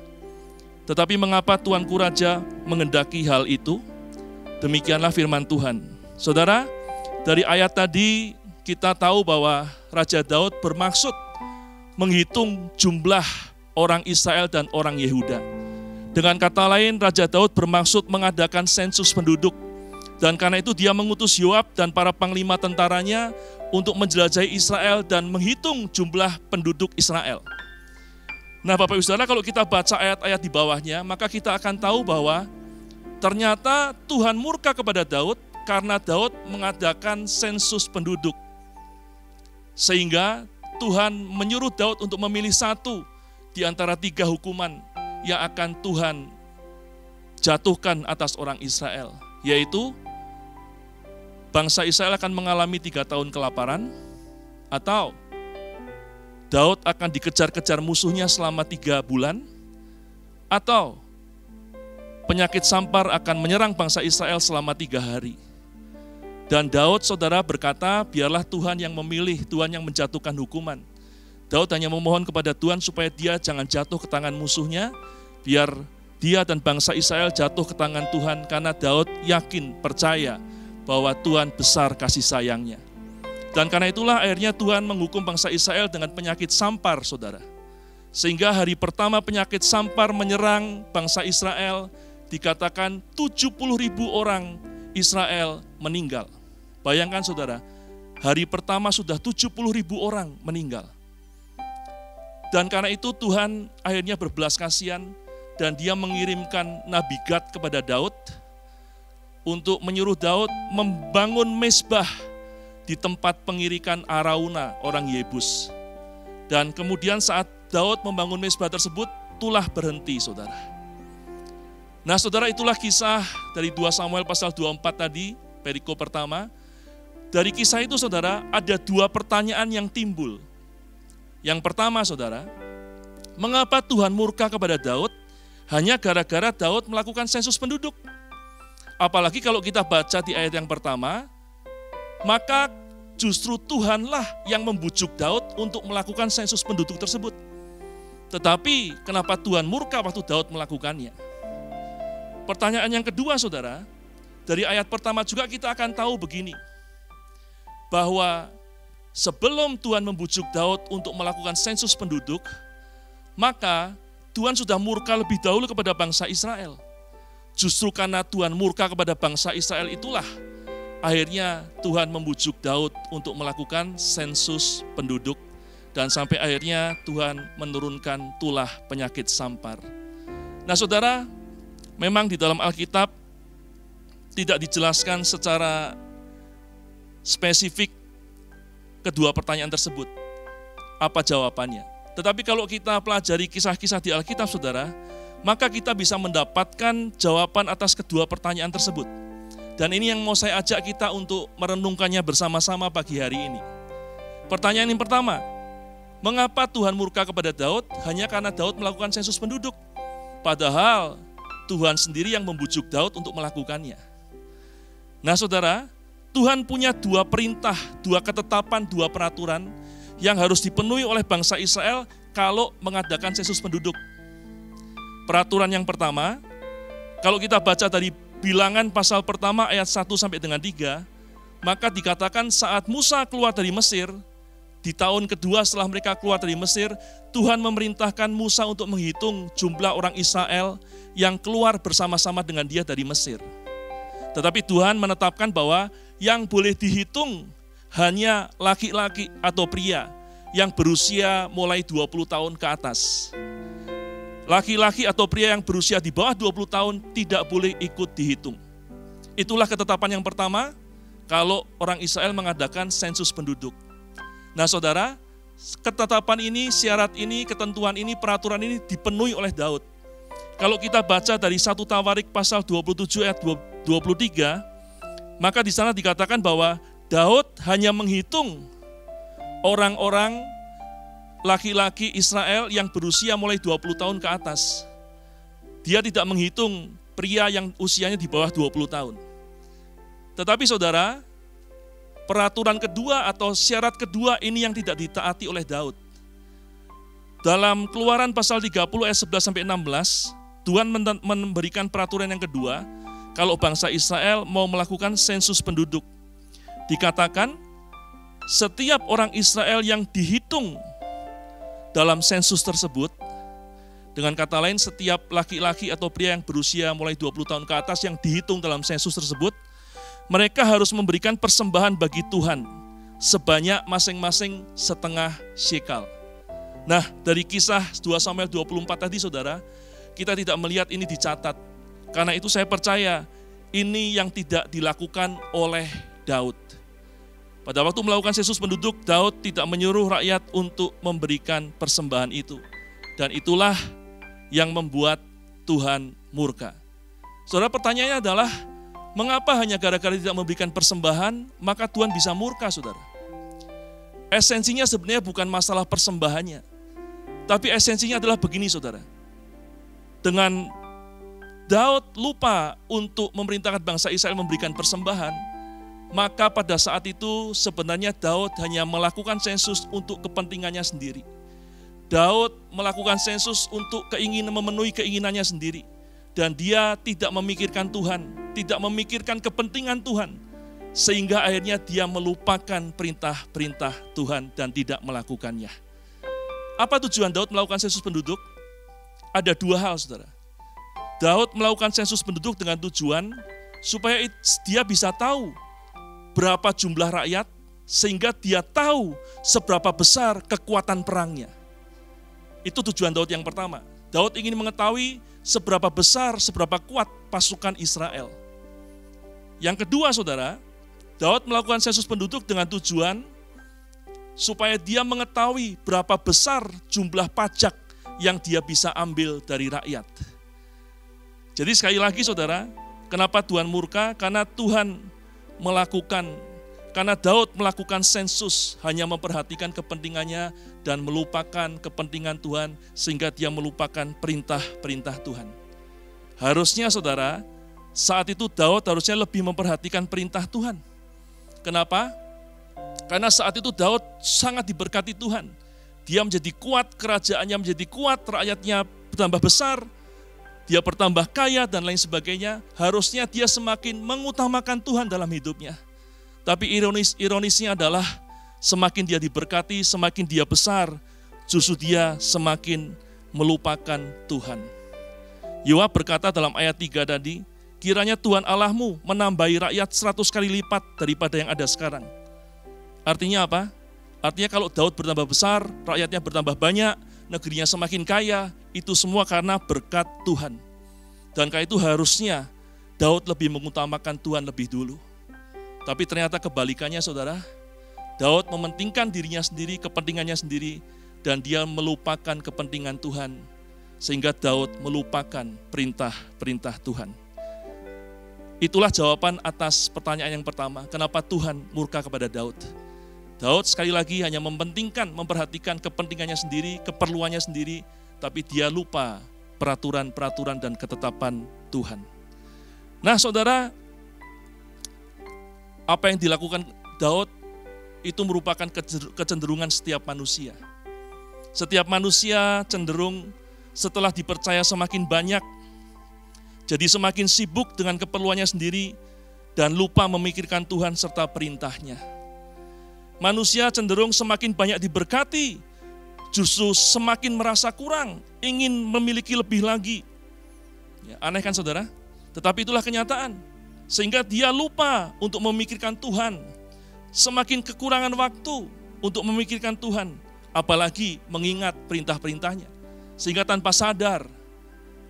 Tetapi mengapa tuanku raja mengendaki hal itu? Demikianlah firman Tuhan. Saudara, dari ayat tadi kita tahu bahwa Raja Daud bermaksud menghitung jumlah orang Israel dan orang Yehuda. Dengan kata lain, Raja Daud bermaksud mengadakan sensus penduduk. Dan karena itu dia mengutus Yoab dan para panglima tentaranya untuk menjelajahi Israel dan menghitung jumlah penduduk Israel. Nah Bapak Ibu Saudara, kalau kita baca ayat-ayat di bawahnya, maka kita akan tahu bahwa ternyata Tuhan murka kepada Daud karena Daud mengadakan sensus penduduk. Sehingga Tuhan menyuruh Daud untuk memilih satu di antara 3 hukuman yang akan Tuhan jatuhkan atas orang Israel, yaitu bangsa Israel akan mengalami 3 tahun kelaparan, atau Daud akan dikejar-kejar musuhnya selama 3 bulan, atau penyakit sampar akan menyerang bangsa Israel selama 3 hari. Dan Daud, saudara, berkata, biarlah Tuhan yang memilih, Tuhan yang menjatuhkan hukuman. Daud hanya memohon kepada Tuhan supaya dia jangan jatuh ke tangan musuhnya, biar dia dan bangsa Israel jatuh ke tangan Tuhan, karena Daud yakin, percaya, bahwa Tuhan besar kasih sayangnya. Dan karena itulah akhirnya Tuhan menghukum bangsa Israel dengan penyakit sampar, saudara. Sehingga hari pertama penyakit sampar menyerang bangsa Israel, dikatakan 70.000 orang Israel meninggal. Bayangkan saudara, hari pertama sudah 70.000 orang meninggal. Dan karena itu Tuhan akhirnya berbelas kasihan dan dia mengirimkan Nabi Gad kepada Daud, untuk menyuruh Daud membangun mezbah di tempat pengirikan Arauna orang Yebus. Dan kemudian saat Daud membangun mezbah tersebut, tulah berhenti saudara. Nah saudara, itulah kisah dari 2 Samuel pasal 24 tadi, perikop pertama. Dari kisah itu saudara, ada 2 pertanyaan yang timbul. Yang pertama saudara, mengapa Tuhan murka kepada Daud hanya gara-gara Daud melakukan sensus penduduk? Apalagi kalau kita baca di ayat yang pertama, maka justru Tuhanlah yang membujuk Daud untuk melakukan sensus penduduk tersebut. Tetapi kenapa Tuhan murka waktu Daud melakukannya? Pertanyaan yang kedua saudara, dari ayat pertama juga kita akan tahu begini, bahwa sebelum Tuhan membujuk Daud untuk melakukan sensus penduduk, maka Tuhan sudah murka lebih dahulu kepada bangsa Israel. Justru karena Tuhan murka kepada bangsa Israel itulah, akhirnya Tuhan membujuk Daud untuk melakukan sensus penduduk, dan sampai akhirnya Tuhan menurunkan tulah penyakit sampar. Nah saudara, memang di dalam Alkitab tidak dijelaskan secara spesifik kedua pertanyaan tersebut. Apa jawabannya? Tetapi kalau kita pelajari kisah-kisah di Alkitab saudara, maka kita bisa mendapatkan jawaban atas kedua pertanyaan tersebut. Dan ini yang mau saya ajak kita untuk merenungkannya bersama-sama pagi hari ini. Pertanyaan yang pertama, mengapa Tuhan murka kepada Daud hanya karena Daud melakukan sensus penduduk? Padahal Tuhan sendiri yang membujuk Daud untuk melakukannya. Nah saudara, Tuhan punya dua perintah, dua ketetapan, dua peraturan yang harus dipenuhi oleh bangsa Israel kalau mengadakan sensus penduduk. Peraturan yang pertama, kalau kita baca dari Bilangan pasal pertama ayat 1 sampai dengan 3, maka dikatakan saat Musa keluar dari Mesir, di tahun kedua setelah mereka keluar dari Mesir, Tuhan memerintahkan Musa untuk menghitung jumlah orang Israel yang keluar bersama-sama dengan dia dari Mesir. Tetapi Tuhan menetapkan bahwa yang boleh dihitung hanya laki-laki atau pria yang berusia mulai 20 tahun ke atas. Laki-laki atau pria yang berusia di bawah 20 tahun tidak boleh ikut dihitung. Itulah ketetapan yang pertama kalau orang Israel mengadakan sensus penduduk. Nah saudara, ketetapan ini, syarat ini, ketentuan ini, peraturan ini dipenuhi oleh Daud. Kalau kita baca dari 1 Tawarik pasal 27 ayat 23, maka di sana dikatakan bahwa Daud hanya menghitung orang-orang laki-laki Israel yang berusia mulai 20 tahun ke atas. Dia tidak menghitung pria yang usianya di bawah 20 tahun. Tetapi saudara, peraturan kedua atau syarat kedua ini yang tidak ditaati oleh Daud. Dalam Keluaran pasal 30 ayat 11 sampai 16, Tuhan memberikan peraturan yang kedua, kalau bangsa Israel mau melakukan sensus penduduk. Dikatakan, setiap orang Israel yang dihitung dalam sensus tersebut, dengan kata lain setiap laki-laki atau pria yang berusia mulai 20 tahun ke atas yang dihitung dalam sensus tersebut, mereka harus memberikan persembahan bagi Tuhan sebanyak masing-masing setengah shekal. Nah, dari kisah 2 Samuel 24 tadi saudara, kita tidak melihat ini dicatat. Karena itu saya percaya ini yang tidak dilakukan oleh Daud. Pada waktu melakukan sensus penduduk, Daud tidak menyuruh rakyat untuk memberikan persembahan itu. Dan itulah yang membuat Tuhan murka. Saudara, pertanyaannya adalah, mengapa hanya gara-gara tidak memberikan persembahan, maka Tuhan bisa murka, saudara? Esensinya sebenarnya bukan masalah persembahannya. Tapi esensinya adalah begini, saudara. Dengan Daud lupa untuk memerintahkan bangsa Israel memberikan persembahan, maka pada saat itu sebenarnya Daud hanya melakukan sensus untuk kepentingannya sendiri. Daud melakukan sensus untuk memenuhi keinginannya sendiri. Dan dia tidak memikirkan Tuhan, tidak memikirkan kepentingan Tuhan. Sehingga akhirnya dia melupakan perintah-perintah Tuhan dan tidak melakukannya. Apa tujuan Daud melakukan sensus penduduk? Ada dua hal, saudara. Daud melakukan sensus penduduk dengan tujuan supaya dia bisa tahu berapa jumlah rakyat, sehingga dia tahu seberapa besar kekuatan perangnya. Itu tujuan Daud yang pertama. Daud ingin mengetahui seberapa besar, seberapa kuat pasukan Israel. Yang kedua, saudara, Daud melakukan sensus penduduk dengan tujuan supaya dia mengetahui berapa besar jumlah pajak yang dia bisa ambil dari rakyat. Jadi sekali lagi saudara, kenapa Tuhan murka? Karena Daud melakukan sensus hanya memperhatikan kepentingannya dan melupakan kepentingan Tuhan sehingga dia melupakan perintah-perintah Tuhan. Harusnya saudara, saat itu Daud harusnya lebih memperhatikan perintah Tuhan. Kenapa? Karena saat itu Daud sangat diberkati Tuhan. Dia menjadi kuat, kerajaannya menjadi kuat, rakyatnya bertambah besar, dia bertambah kaya dan lain sebagainya. Harusnya dia semakin mengutamakan Tuhan dalam hidupnya. Tapi ironisnya adalah semakin dia diberkati, semakin dia besar, justru dia semakin melupakan Tuhan. Yoab berkata dalam ayat 3 tadi, kiranya Tuhan Allahmu menambahi rakyat 100 kali lipat daripada yang ada sekarang. Artinya apa? Artinya kalau Daud bertambah besar, rakyatnya bertambah banyak, negerinya semakin kaya, itu semua karena berkat Tuhan. Dan karena itu harusnya Daud lebih mengutamakan Tuhan lebih dulu. Tapi ternyata kebalikannya saudara, Daud mementingkan dirinya sendiri, kepentingannya sendiri, dan dia melupakan kepentingan Tuhan. Sehingga Daud melupakan perintah-perintah Tuhan. Itulah jawaban atas pertanyaan yang pertama, kenapa Tuhan murka kepada Daud. Daud sekali lagi hanya mementingkan, memperhatikan kepentingannya sendiri, keperluannya sendiri, tapi dia lupa peraturan-peraturan dan ketetapan Tuhan. Nah saudara, apa yang dilakukan Daud itu merupakan kecenderungan setiap manusia. Setiap manusia cenderung setelah dipercaya semakin banyak, jadi semakin sibuk dengan keperluannya sendiri dan lupa memikirkan Tuhan serta perintahnya. Manusia cenderung semakin banyak diberkati, justru semakin merasa kurang, ingin memiliki lebih lagi. Ya, aneh kan saudara? Tetapi itulah kenyataan. Sehingga dia lupa untuk memikirkan Tuhan. Semakin kekurangan waktu untuk memikirkan Tuhan, apalagi mengingat perintah-perintahnya. Sehingga tanpa sadar,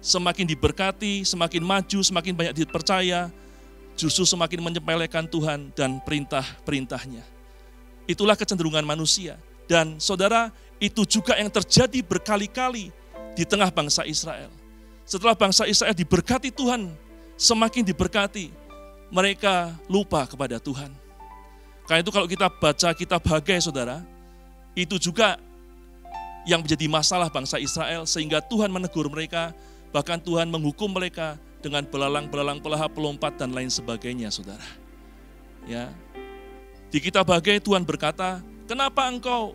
semakin diberkati, semakin maju, semakin banyak dipercaya, justru semakin menyepelekan Tuhan dan perintah-perintahnya. Itulah kecenderungan manusia. Dan saudara, itu juga yang terjadi berkali-kali di tengah bangsa Israel. Setelah bangsa Israel diberkati Tuhan, semakin diberkati, mereka lupa kepada Tuhan. Karena itu kalau kita baca kitab Hagai saudara, itu juga yang menjadi masalah bangsa Israel, sehingga Tuhan menegur mereka, bahkan Tuhan menghukum mereka dengan belalang-belalang pelaha pelompat dan lain sebagainya saudara. Ya. Di kitab Hagai Tuhan berkata, kenapa engkau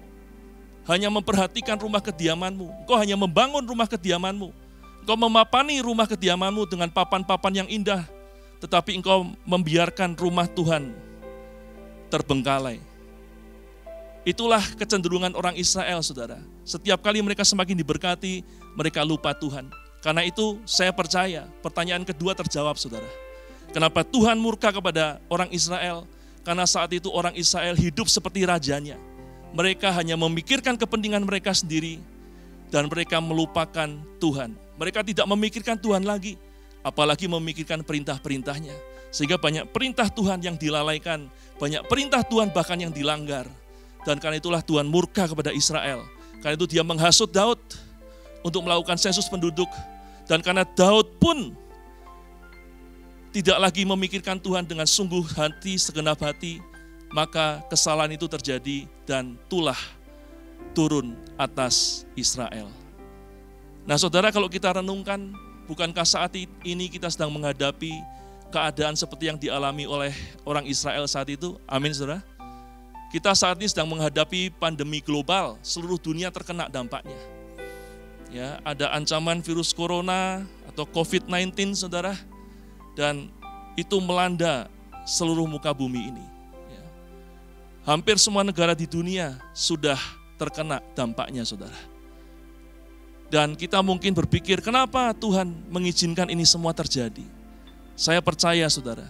hanya memperhatikan rumah kediamanmu, engkau hanya membangun rumah kediamanmu, engkau memapani rumah kediamanmu dengan papan-papan yang indah, tetapi engkau membiarkan rumah Tuhan terbengkalai. Itulah kecenderungan orang Israel, saudara. Setiap kali mereka semakin diberkati, mereka lupa Tuhan. Karena itu saya percaya pertanyaan kedua terjawab, saudara. Kenapa Tuhan murka kepada orang Israel? Karena saat itu orang Israel hidup seperti rajanya. Mereka hanya memikirkan kepentingan mereka sendiri dan mereka melupakan Tuhan. Mereka tidak memikirkan Tuhan lagi, apalagi memikirkan perintah-perintahnya. Sehingga banyak perintah Tuhan yang dilalaikan, banyak perintah Tuhan bahkan yang dilanggar. Dan karena itulah Tuhan murka kepada Israel. Karena itu dia menghasut Daud untuk melakukan sensus penduduk. Dan karena Daud pun tidak lagi memikirkan Tuhan dengan sungguh hati, segenap hati, maka kesalahan itu terjadi dan tulah turun atas Israel. Nah saudara, kalau kita renungkan, bukankah saat ini kita sedang menghadapi keadaan seperti yang dialami oleh orang Israel saat itu? Amin saudara. Kita saat ini sedang menghadapi pandemi global, seluruh dunia terkena dampaknya. Ya, ada ancaman virus corona atau COVID-19 saudara, dan itu melanda seluruh muka bumi ini. Ya. Hampir semua negara di dunia sudah terkena dampaknya saudara. Dan kita mungkin berpikir, kenapa Tuhan mengizinkan ini semua terjadi? Saya percaya saudara,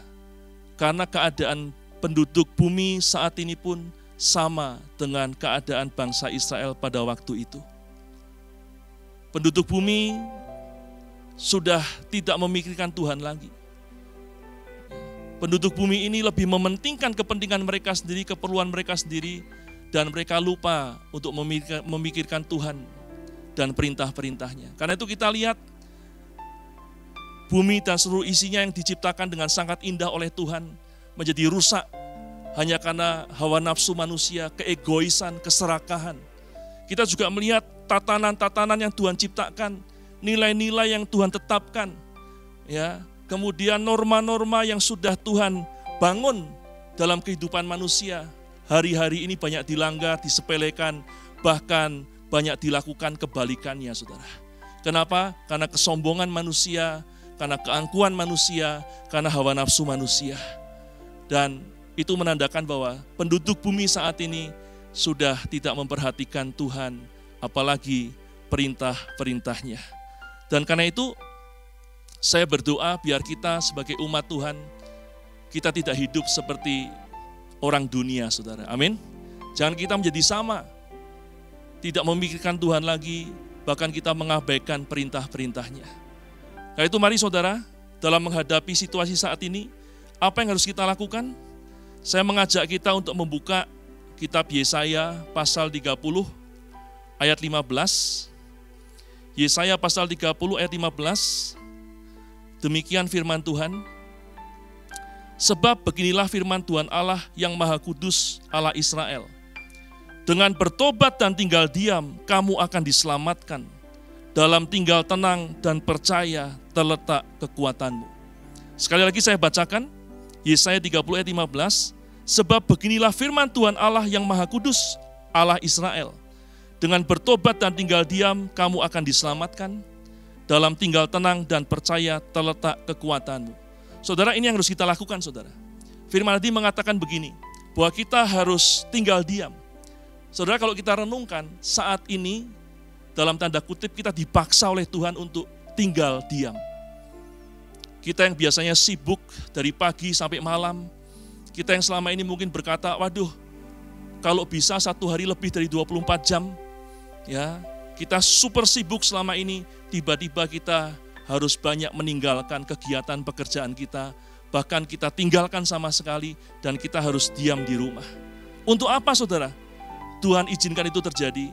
karena keadaan penduduk bumi saat ini pun sama dengan keadaan bangsa Israel pada waktu itu. Penduduk bumi sudah tidak memikirkan Tuhan lagi. Penduduk bumi ini lebih mementingkan kepentingan mereka sendiri, keperluan mereka sendiri, dan mereka lupa untuk memikirkan Tuhan dan perintah-perintahnya. Karena itu kita lihat bumi dan seluruh isinya yang diciptakan dengan sangat indah oleh Tuhan menjadi rusak hanya karena hawa nafsu manusia, keegoisan, keserakahan. Kita juga melihat tatanan-tatanan yang Tuhan ciptakan, nilai-nilai yang Tuhan tetapkan, ya. Kemudian norma-norma yang sudah Tuhan bangun dalam kehidupan manusia, hari-hari ini banyak dilanggar, disepelekan, bahkan banyak dilakukan kebalikannya, saudara. Kenapa? Karena kesombongan manusia, karena keangkuhan manusia, karena hawa nafsu manusia. Dan itu menandakan bahwa penduduk bumi saat ini sudah tidak memperhatikan Tuhan, apalagi perintah-perintahnya. Dan karena itu, Saya berdoa biar kita sebagai umat Tuhan, kita tidak hidup seperti orang dunia, saudara. Amin. Jangan kita menjadi sama, tidak memikirkan Tuhan lagi, bahkan kita mengabaikan perintah-perintahnya. Karena itu mari saudara, dalam menghadapi situasi saat ini, apa yang harus kita lakukan? Saya mengajak kita untuk membuka kitab Yesaya pasal 30 ayat 15. Yesaya pasal 30 ayat 15. Demikian firman Tuhan. Sebab beginilah firman Tuhan Allah yang Maha Kudus, Allah Israel. Dengan bertobat dan tinggal diam, kamu akan diselamatkan. Dalam tinggal tenang dan percaya terletak kekuatanmu. Sekali lagi saya bacakan, Yesaya 30 ayat 15. Sebab beginilah firman Tuhan Allah yang Maha Kudus, Allah Israel. Dengan bertobat dan tinggal diam, kamu akan diselamatkan. Dalam tinggal tenang dan percaya terletak kekuatanmu. Saudara, ini yang harus kita lakukan, saudara. Firman tadi mengatakan begini, bahwa kita harus tinggal diam. Saudara, kalau kita renungkan, saat ini, dalam tanda kutip, kita dipaksa oleh Tuhan untuk tinggal diam. Kita yang biasanya sibuk dari pagi sampai malam, kita yang selama ini mungkin berkata, waduh, kalau bisa 1 hari lebih dari 24 jam, ya, kita super sibuk selama ini, tiba-tiba kita harus banyak meninggalkan kegiatan pekerjaan kita, bahkan kita tinggalkan sama sekali, dan kita harus diam di rumah. Untuk apa, saudara? Tuhan izinkan itu terjadi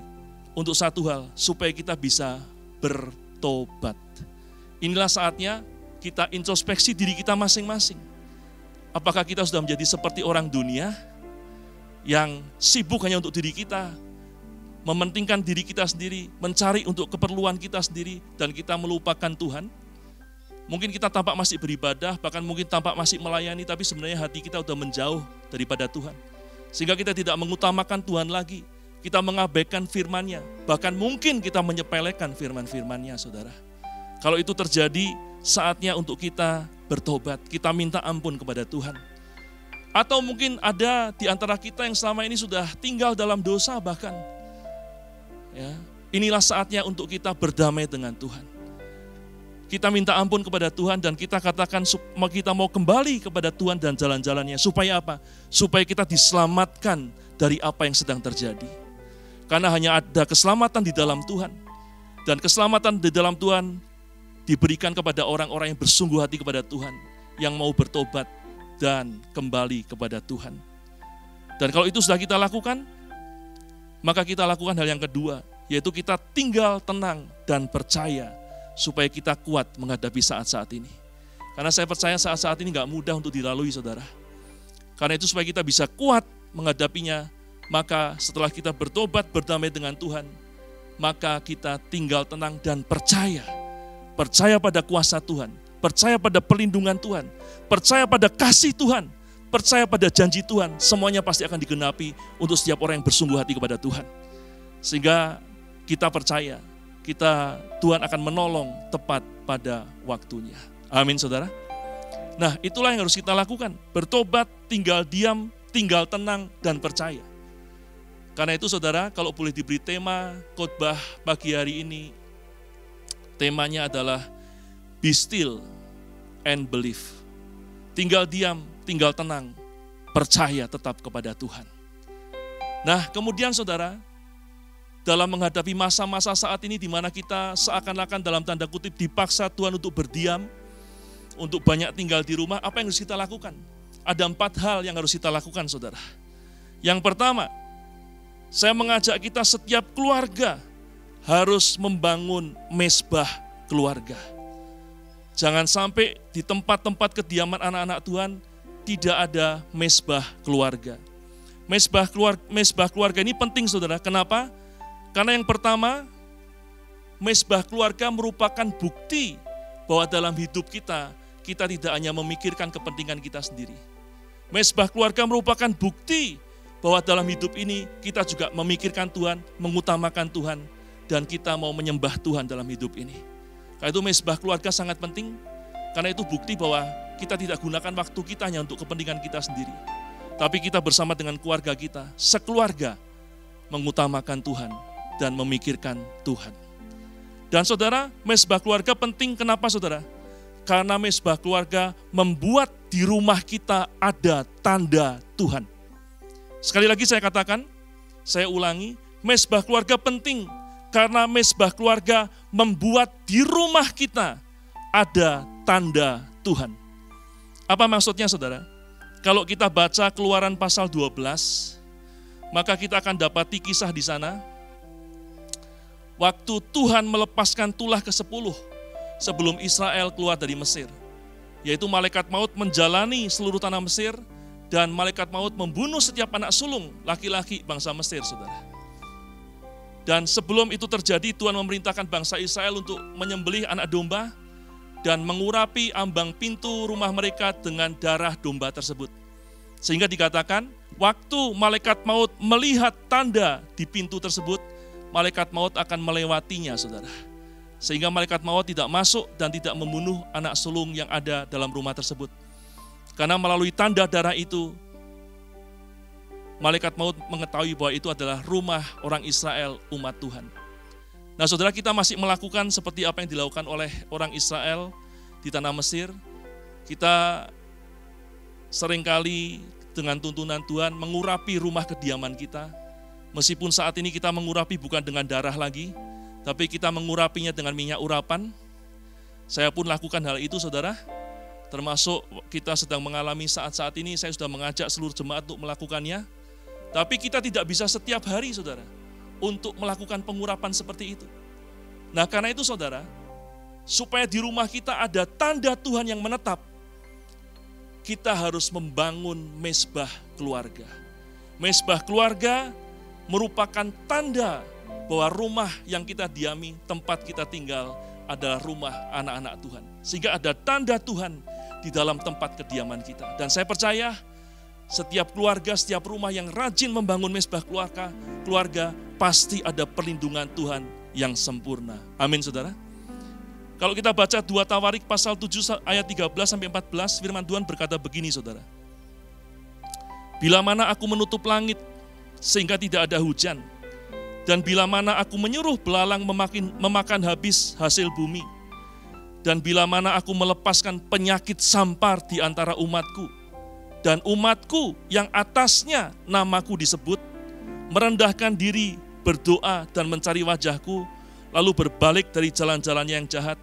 untuk satu hal, supaya kita bisa bertobat. Inilah saatnya kita introspeksi diri kita masing-masing. Apakah kita sudah menjadi seperti orang dunia yang sibuk hanya untuk diri kita, mementingkan diri kita sendiri, mencari untuk keperluan kita sendiri, dan kita melupakan Tuhan? Mungkin kita tampak masih beribadah, bahkan mungkin tampak masih melayani, tapi sebenarnya hati kita sudah menjauh daripada Tuhan. Sehingga kita tidak mengutamakan Tuhan lagi, kita mengabaikan firman-Nya, bahkan mungkin kita menyepelekan firman-firman-Nya, saudara. Kalau itu terjadi, saatnya untuk kita bertobat, kita minta ampun kepada Tuhan. Atau mungkin ada di antara kita yang selama ini sudah tinggal dalam dosa bahkan. Ya, inilah saatnya untuk kita berdamai dengan Tuhan. Kita minta ampun kepada Tuhan dan kita katakan kita mau kembali kepada Tuhan dan jalan-jalannya. Supaya apa? Supaya kita diselamatkan dari apa yang sedang terjadi. Karena hanya ada keselamatan di dalam Tuhan. Dan keselamatan di dalam Tuhan diberikan kepada orang-orang yang bersungguh hati kepada Tuhan, yang mau bertobat dan kembali kepada Tuhan. Dan kalau itu sudah kita lakukan, maka kita lakukan hal yang kedua, yaitu kita tinggal tenang dan percaya supaya kita kuat menghadapi saat-saat ini. Karena saya percaya saat-saat ini gak mudah untuk dilalui, saudara. Karena itu supaya kita bisa kuat menghadapinya, maka setelah kita bertobat berdamai dengan Tuhan, maka kita tinggal tenang dan percaya. Percaya pada kuasa Tuhan, percaya pada perlindungan Tuhan, percaya pada kasih Tuhan, percaya pada janji Tuhan, semuanya pasti akan digenapi untuk setiap orang yang bersungguh hati kepada Tuhan. Sehingga kita percaya, Tuhan akan menolong tepat pada waktunya. Amin, saudara. Nah, itulah yang harus kita lakukan, bertobat, tinggal diam, tinggal tenang, dan percaya. Karena itu saudara, kalau boleh diberi tema khotbah pagi hari ini, temanya adalah Be Still and Believe. Tinggal diam, tinggal tenang, percaya tetap kepada Tuhan. Nah, kemudian saudara, dalam menghadapi masa-masa saat ini di mana kita seakan-akan dalam tanda kutip dipaksa Tuhan untuk berdiam, untuk banyak tinggal di rumah, apa yang harus kita lakukan? Ada 4 hal yang harus kita lakukan, saudara. Yang pertama, saya mengajak kita setiap keluarga harus membangun mezbah keluarga. Jangan sampai di tempat-tempat kediaman anak-anak Tuhan tidak ada mezbah keluarga. Mezbah keluarga ini penting, saudara. Kenapa? Karena yang pertama, mezbah keluarga merupakan bukti bahwa dalam hidup kita tidak hanya memikirkan kepentingan kita sendiri. Mezbah keluarga merupakan bukti bahwa dalam hidup ini kita juga memikirkan Tuhan, mengutamakan Tuhan, dan kita mau menyembah Tuhan dalam hidup ini. Karena itu mezbah keluarga sangat penting, karena itu bukti bahwa kita tidak gunakan waktu kita hanya untuk kepentingan kita sendiri. Tapi kita bersama dengan keluarga kita, sekeluarga, mengutamakan Tuhan dan memikirkan Tuhan. Dan saudara, mezbah keluarga penting, kenapa saudara? karena mezbah keluarga membuat di rumah kita ada tanda Tuhan. Sekali lagi saya katakan, saya ulangi, mezbah keluarga penting karena mezbah keluarga membuat di rumah kita ada tanda Tuhan. Apa maksudnya saudara? Kalau kita baca Keluaran pasal 12, maka kita akan dapati kisah di sana. Waktu Tuhan melepaskan tulah ke-10 sebelum Israel keluar dari Mesir. Yaitu malaikat maut menjalani seluruh tanah Mesir dan malaikat maut membunuh setiap anak sulung laki-laki bangsa Mesir, saudara. Dan sebelum itu terjadi, Tuhan memerintahkan bangsa Israel untuk menyembelih anak domba dan mengurapi ambang pintu rumah mereka dengan darah domba tersebut. Sehingga dikatakan, waktu malaikat maut melihat tanda di pintu tersebut, malaikat maut akan melewatinya, saudara. Sehingga malaikat maut tidak masuk dan tidak membunuh anak sulung yang ada dalam rumah tersebut. Karena melalui tanda darah itu, malaikat maut mengetahui bahwa itu adalah rumah orang Israel, umat Tuhan. Nah saudara, kita masih melakukan seperti apa yang dilakukan oleh orang Israel di tanah Mesir. Kita seringkali dengan tuntunan Tuhan mengurapi rumah kediaman kita. Meskipun saat ini kita mengurapi bukan dengan darah lagi, tapi kita mengurapinya dengan minyak urapan. Saya pun lakukan hal itu saudara. Termasuk kita sedang mengalami saat-saat ini, saya sudah mengajak seluruh jemaat untuk melakukannya. Tapi kita tidak bisa setiap hari saudara untuk melakukan pengurapan seperti itu. Nah karena itu saudara, supaya di rumah kita ada tanda Tuhan yang menetap, kita harus membangun mezbah keluarga. Mezbah keluarga merupakan tanda bahwa rumah yang kita diami, tempat kita tinggal adalah rumah anak-anak Tuhan. Sehingga ada tanda Tuhan di dalam tempat kediaman kita. Dan saya percaya setiap keluarga, setiap rumah yang rajin membangun mezbah keluarga pasti ada perlindungan Tuhan yang sempurna. Amin saudara. Kalau kita baca 2 Tawarik pasal 7 ayat 13-14, firman Tuhan berkata begini saudara. Bila mana aku menutup langit sehingga tidak ada hujan, dan bila mana aku menyuruh belalang memakan habis hasil bumi, dan bila mana aku melepaskan penyakit sampar di antara umatku, dan umatku yang atasnya namaku disebut, merendahkan diri, berdoa dan mencari wajahku, lalu berbalik dari jalan-jalannya yang jahat,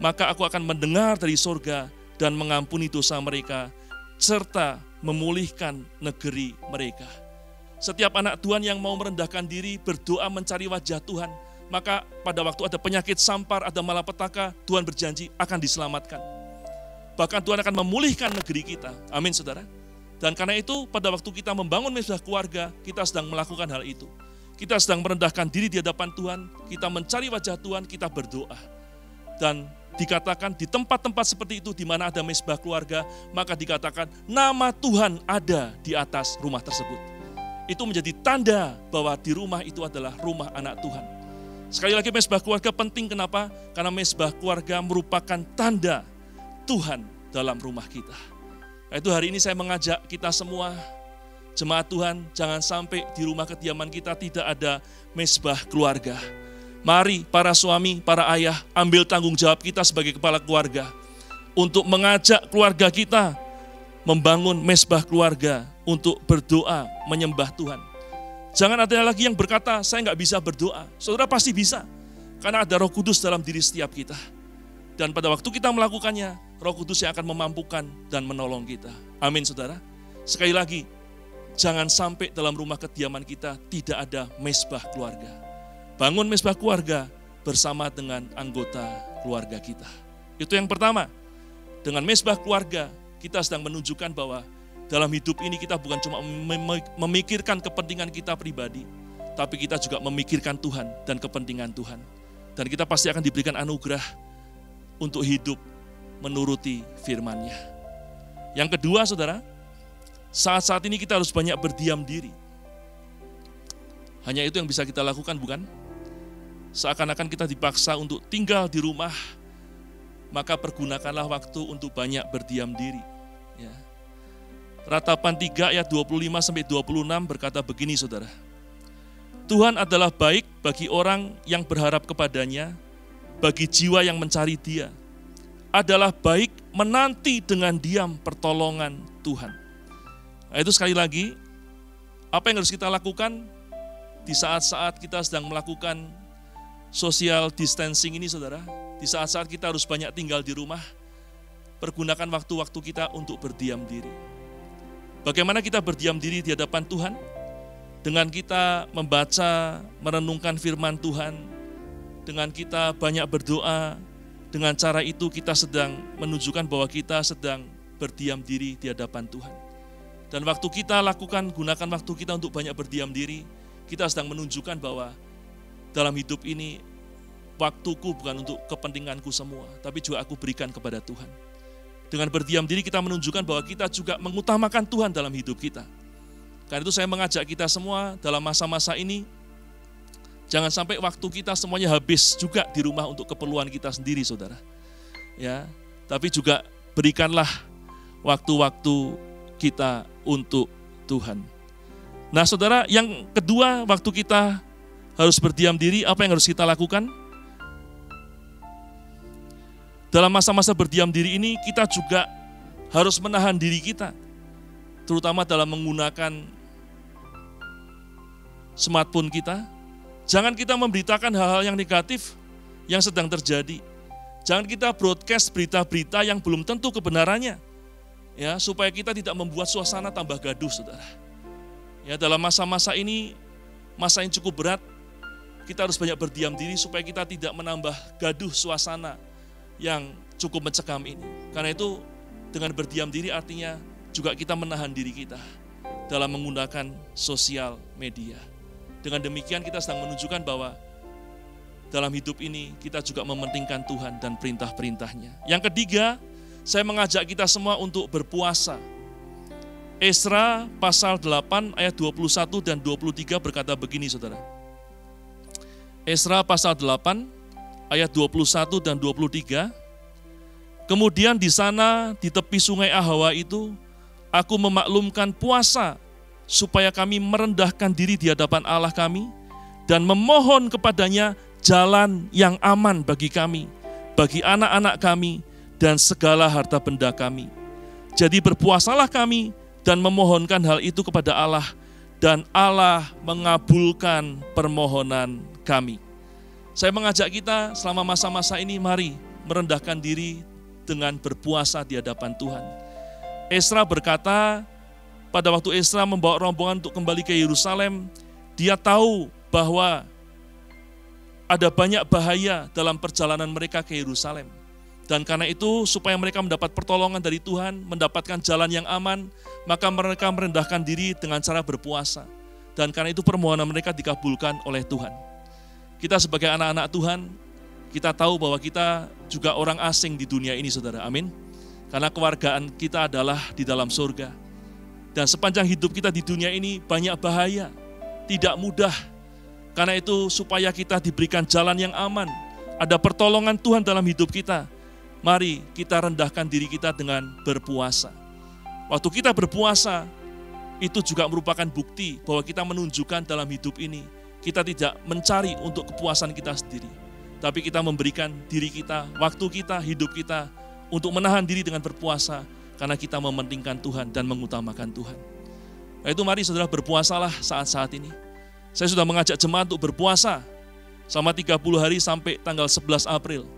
maka aku akan mendengar dari surga dan mengampuni dosa mereka, serta memulihkan negeri mereka. Setiap anak Tuhan yang mau merendahkan diri, berdoa mencari wajah Tuhan, maka pada waktu ada penyakit sampar, ada malapetaka, Tuhan berjanji akan diselamatkan. Bahkan Tuhan akan memulihkan negeri kita. Amin saudara. Dan karena itu pada waktu kita membangun mezbah keluarga, kita sedang melakukan hal itu. Kita sedang merendahkan diri di hadapan Tuhan, kita mencari wajah Tuhan, kita berdoa. Dan dikatakan di tempat-tempat seperti itu di mana ada mezbah keluarga, maka dikatakan nama Tuhan ada di atas rumah tersebut. Itu menjadi tanda bahwa di rumah itu adalah rumah anak Tuhan. Sekali lagi mezbah keluarga penting, kenapa? Karena mezbah keluarga merupakan tanda Tuhan dalam rumah kita. Itu hari ini saya mengajak kita semua, jemaat Tuhan, jangan sampai di rumah kediaman kita tidak ada mezbah keluarga. Mari para suami, para ayah, ambil tanggung jawab kita sebagai kepala keluarga untuk mengajak keluarga kita membangun mezbah keluarga untuk berdoa, menyembah Tuhan. Jangan ada lagi yang berkata, saya nggak bisa berdoa. Saudara pasti bisa, karena ada Roh Kudus dalam diri setiap kita. Dan pada waktu kita melakukannya, Roh Kudus yang akan memampukan dan menolong kita. Amin saudara. Sekali lagi, jangan sampai dalam rumah kediaman kita tidak ada mezbah keluarga. Bangun mezbah keluarga bersama dengan anggota keluarga kita. Itu yang pertama. Dengan mezbah keluarga, kita sedang menunjukkan bahwa dalam hidup ini kita bukan cuma memikirkan kepentingan kita pribadi, tapi kita juga memikirkan Tuhan dan kepentingan Tuhan. Dan kita pasti akan diberikan anugerah untuk hidup menuruti firman-Nya. Yang kedua saudara, saat-saat ini kita harus banyak berdiam diri. Hanya itu yang bisa kita lakukan, bukan? Seakan-akan kita dipaksa untuk tinggal di rumah, maka pergunakanlah waktu untuk banyak berdiam diri. Ya. Ratapan 3 ayat 25-26 berkata begini saudara. Tuhan adalah baik bagi orang yang berharap kepadanya, bagi jiwa yang mencari Dia. adalah baik menanti dengan diam pertolongan Tuhan. Nah, itu sekali lagi, apa yang harus kita lakukan di saat-saat kita sedang melakukan social distancing ini, saudara. Di saat-saat kita harus banyak tinggal di rumah, pergunakan waktu-waktu kita untuk berdiam diri. Bagaimana kita berdiam diri di hadapan Tuhan? Dengan kita membaca, merenungkan firman Tuhan, dengan kita banyak berdoa, dengan cara itu kita sedang menunjukkan bahwa kita sedang berdiam diri di hadapan Tuhan. Dan waktu kita lakukan, gunakan waktu kita untuk banyak berdiam diri, kita sedang menunjukkan bahwa dalam hidup ini, waktuku bukan untuk kepentinganku semua, tapi juga aku berikan kepada Tuhan. Dengan berdiam diri kita menunjukkan bahwa kita juga mengutamakan Tuhan dalam hidup kita. Karena itu saya mengajak kita semua dalam masa-masa ini, jangan sampai waktu kita semuanya habis juga di rumah untuk keperluan kita sendiri, saudara. Ya, tapi juga berikanlah waktu-waktu kita untuk Tuhan. Nah, saudara, yang kedua, waktu kita harus berdiam diri, apa yang harus kita lakukan? Dalam masa-masa berdiam diri ini, kita juga harus menahan diri kita, terutama dalam menggunakan smartphone kita. Jangan kita memberitakan hal-hal yang negatif yang sedang terjadi. Jangan kita broadcast berita-berita yang belum tentu kebenarannya, ya, supaya kita tidak membuat suasana tambah gaduh, saudara. Ya, dalam masa-masa ini, masa yang cukup berat, kita harus banyak berdiam diri supaya kita tidak menambah gaduh suasana yang cukup mencekam ini. Karena itu dengan berdiam diri artinya juga kita menahan diri kita dalam menggunakan sosial media. Dengan demikian kita sedang menunjukkan bahwa dalam hidup ini kita juga mementingkan Tuhan dan perintah-perintahnya. Yang ketiga, saya mengajak kita semua untuk berpuasa. Esra pasal 8 ayat 21 dan 23 berkata begini, saudara. Esra pasal 8 ayat 21 dan 23. Kemudian di sana di tepi sungai Ahawa itu aku memaklumkan puasa supaya kami merendahkan diri di hadapan Allah kami dan memohon kepadanya jalan yang aman bagi kami, bagi anak-anak kami dan segala harta benda kami. Jadi berpuasalah kami dan memohonkan hal itu kepada Allah, dan Allah mengabulkan permohonan kami. Saya mengajak kita selama masa-masa ini, mari merendahkan diri dengan berpuasa di hadapan Tuhan. Esra berkata, pada waktu Esra membawa rombongan untuk kembali ke Yerusalem, dia tahu bahwa ada banyak bahaya dalam perjalanan mereka ke Yerusalem. Dan karena itu, supaya mereka mendapat pertolongan dari Tuhan, mendapatkan jalan yang aman, maka mereka merendahkan diri dengan cara berpuasa. Dan karena itu permohonan mereka dikabulkan oleh Tuhan. Kita sebagai anak-anak Tuhan, kita tahu bahwa kita juga orang asing di dunia ini, saudara. Amin. Karena kewargaan kita adalah di dalam surga. Dan sepanjang hidup kita di dunia ini banyak bahaya, tidak mudah. Karena itu supaya kita diberikan jalan yang aman, ada pertolongan Tuhan dalam hidup kita, mari kita rendahkan diri kita dengan berpuasa. Waktu kita berpuasa, itu juga merupakan bukti bahwa kita menunjukkan dalam hidup ini, kita tidak mencari untuk kepuasan kita sendiri, tapi kita memberikan diri kita, waktu kita, hidup kita, untuk menahan diri dengan berpuasa, karena kita mementingkan Tuhan dan mengutamakan Tuhan. Nah itu mari saudara berpuasalah saat-saat ini. Saya sudah mengajak jemaat untuk berpuasa selama 30 hari sampai tanggal 11 April.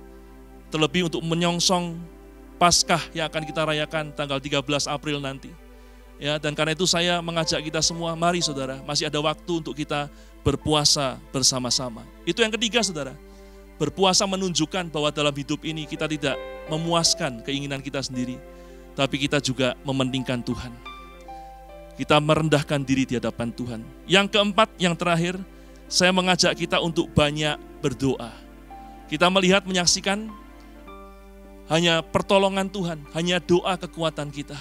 Terlebih untuk menyongsong Paskah yang akan kita rayakan tanggal 13 April nanti. Ya, dan karena itu saya mengajak kita semua, mari saudara, masih ada waktu untuk kita berpuasa bersama-sama. Itu yang ketiga, saudara. Berpuasa menunjukkan bahwa dalam hidup ini kita tidak memuaskan keinginan kita sendiri, tapi kita juga mementingkan Tuhan. Kita merendahkan diri di hadapan Tuhan. Yang keempat, yang terakhir, saya mengajak kita untuk banyak berdoa. Kita melihat, menyaksikan hanya pertolongan Tuhan, hanya doa kekuatan kita.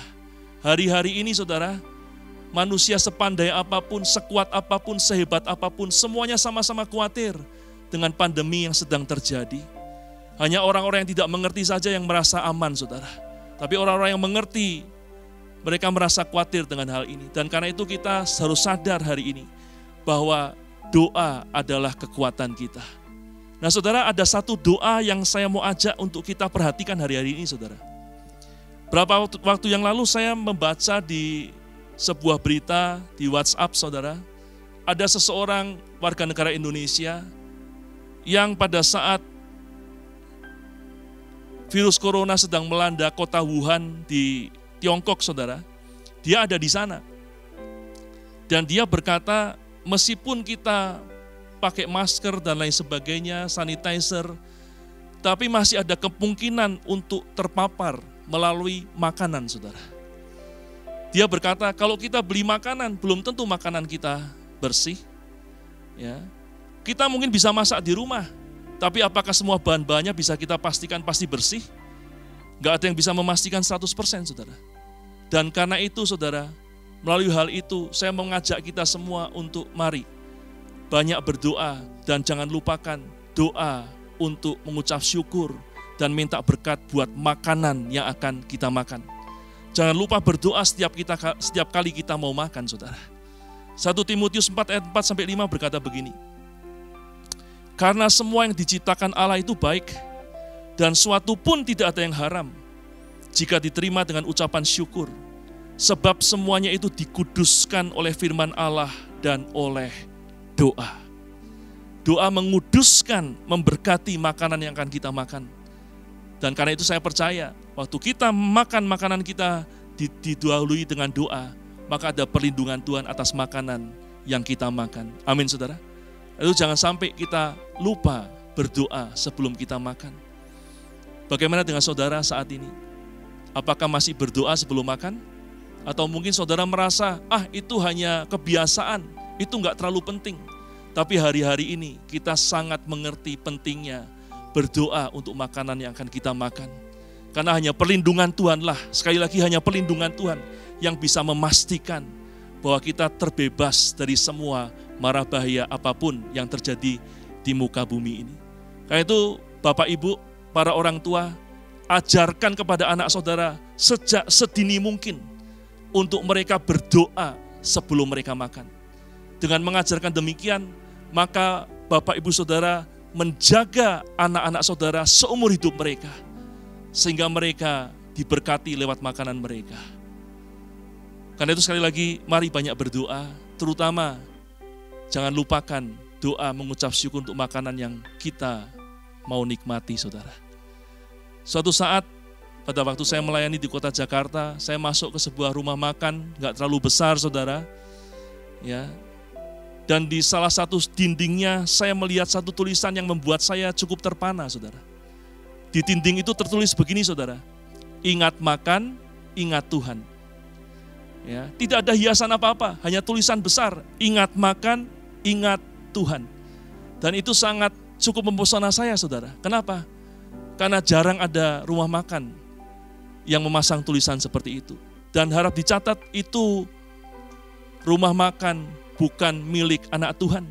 Hari-hari ini saudara, manusia sepandai apapun, sekuat apapun, sehebat apapun, semuanya sama-sama khawatir dengan pandemi yang sedang terjadi. Hanya orang-orang yang tidak mengerti saja yang merasa aman, saudara. Tapi orang-orang yang mengerti, mereka merasa khawatir dengan hal ini. Dan karena itu kita harus sadar hari ini bahwa doa adalah kekuatan kita. Nah saudara, ada satu doa yang saya mau ajak untuk kita perhatikan hari-hari ini saudara. Berapa waktu yang lalu saya membaca di sebuah berita di WhatsApp saudara, ada seseorang warga negara Indonesia yang pada saat virus corona sedang melanda kota Wuhan di Tiongkok saudara, dia ada di sana. Dan dia berkata, meskipun kita pakai masker dan lain sebagainya, sanitizer, tapi masih ada kemungkinan untuk terpapar melalui makanan, saudara. Dia berkata, kalau kita beli makanan, belum tentu makanan kita bersih. Ya, kita mungkin bisa masak di rumah, tapi apakah semua bahan-bahannya bisa kita pastikan pasti bersih? Gak ada yang bisa memastikan 100%, saudara. Dan karena itu, saudara, melalui hal itu, saya mengajak kita semua untuk mari banyak berdoa dan jangan lupakan doa untuk mengucap syukur dan minta berkat buat makanan yang akan kita makan. Jangan lupa berdoa setiap kali kita mau makan, saudara. 1 Timotius 4 ayat 4-5 berkata begini, karena semua yang diciptakan Allah itu baik, dan suatu pun tidak ada yang haram, jika diterima dengan ucapan syukur. Sebab semuanya itu dikuduskan oleh firman Allah dan oleh doa. Doa menguduskan, memberkati makanan yang akan kita makan. Dan karena itu saya percaya, waktu kita makan makanan kita didahului dengan doa, maka ada perlindungan Tuhan atas makanan yang kita makan. Amin saudara. Lalu jangan sampai kita lupa berdoa sebelum kita makan. Bagaimana dengan saudara saat ini? Apakah masih berdoa sebelum makan? Atau mungkin saudara merasa, itu hanya kebiasaan, itu enggak terlalu penting. Tapi hari-hari ini kita sangat mengerti pentingnya berdoa untuk makanan yang akan kita makan. Karena hanya perlindungan Tuhanlah, sekali lagi hanya perlindungan Tuhan yang bisa memastikan bahwa kita terbebas dari semua mara bahaya apapun yang terjadi di muka bumi ini. Karena itu Bapak Ibu, para orang tua, ajarkan kepada anak saudara sejak sedini mungkin untuk mereka berdoa sebelum mereka makan. Dengan mengajarkan demikian, maka Bapak Ibu Saudara menjaga anak-anak saudara seumur hidup mereka, sehingga mereka diberkati lewat makanan mereka. Karena itu sekali lagi, mari banyak berdoa, terutama jangan lupakan doa mengucap syukur untuk makanan yang kita mau nikmati, saudara. Suatu saat, pada waktu saya melayani di kota Jakarta, saya masuk ke sebuah rumah makan, gak terlalu besar saudara. Ya. Dan di salah satu dindingnya, saya melihat satu tulisan yang membuat saya cukup terpana saudara. Di dinding itu tertulis begini saudara, ingat makan, ingat Tuhan. Ya. Tidak ada hiasan apa-apa, hanya tulisan besar, ingat makan, ingat Tuhan. Dan itu sangat cukup mempesona saya saudara. Kenapa? Karena jarang ada rumah makan yang memasang tulisan seperti itu. Dan harap dicatat, itu rumah makan bukan milik anak Tuhan.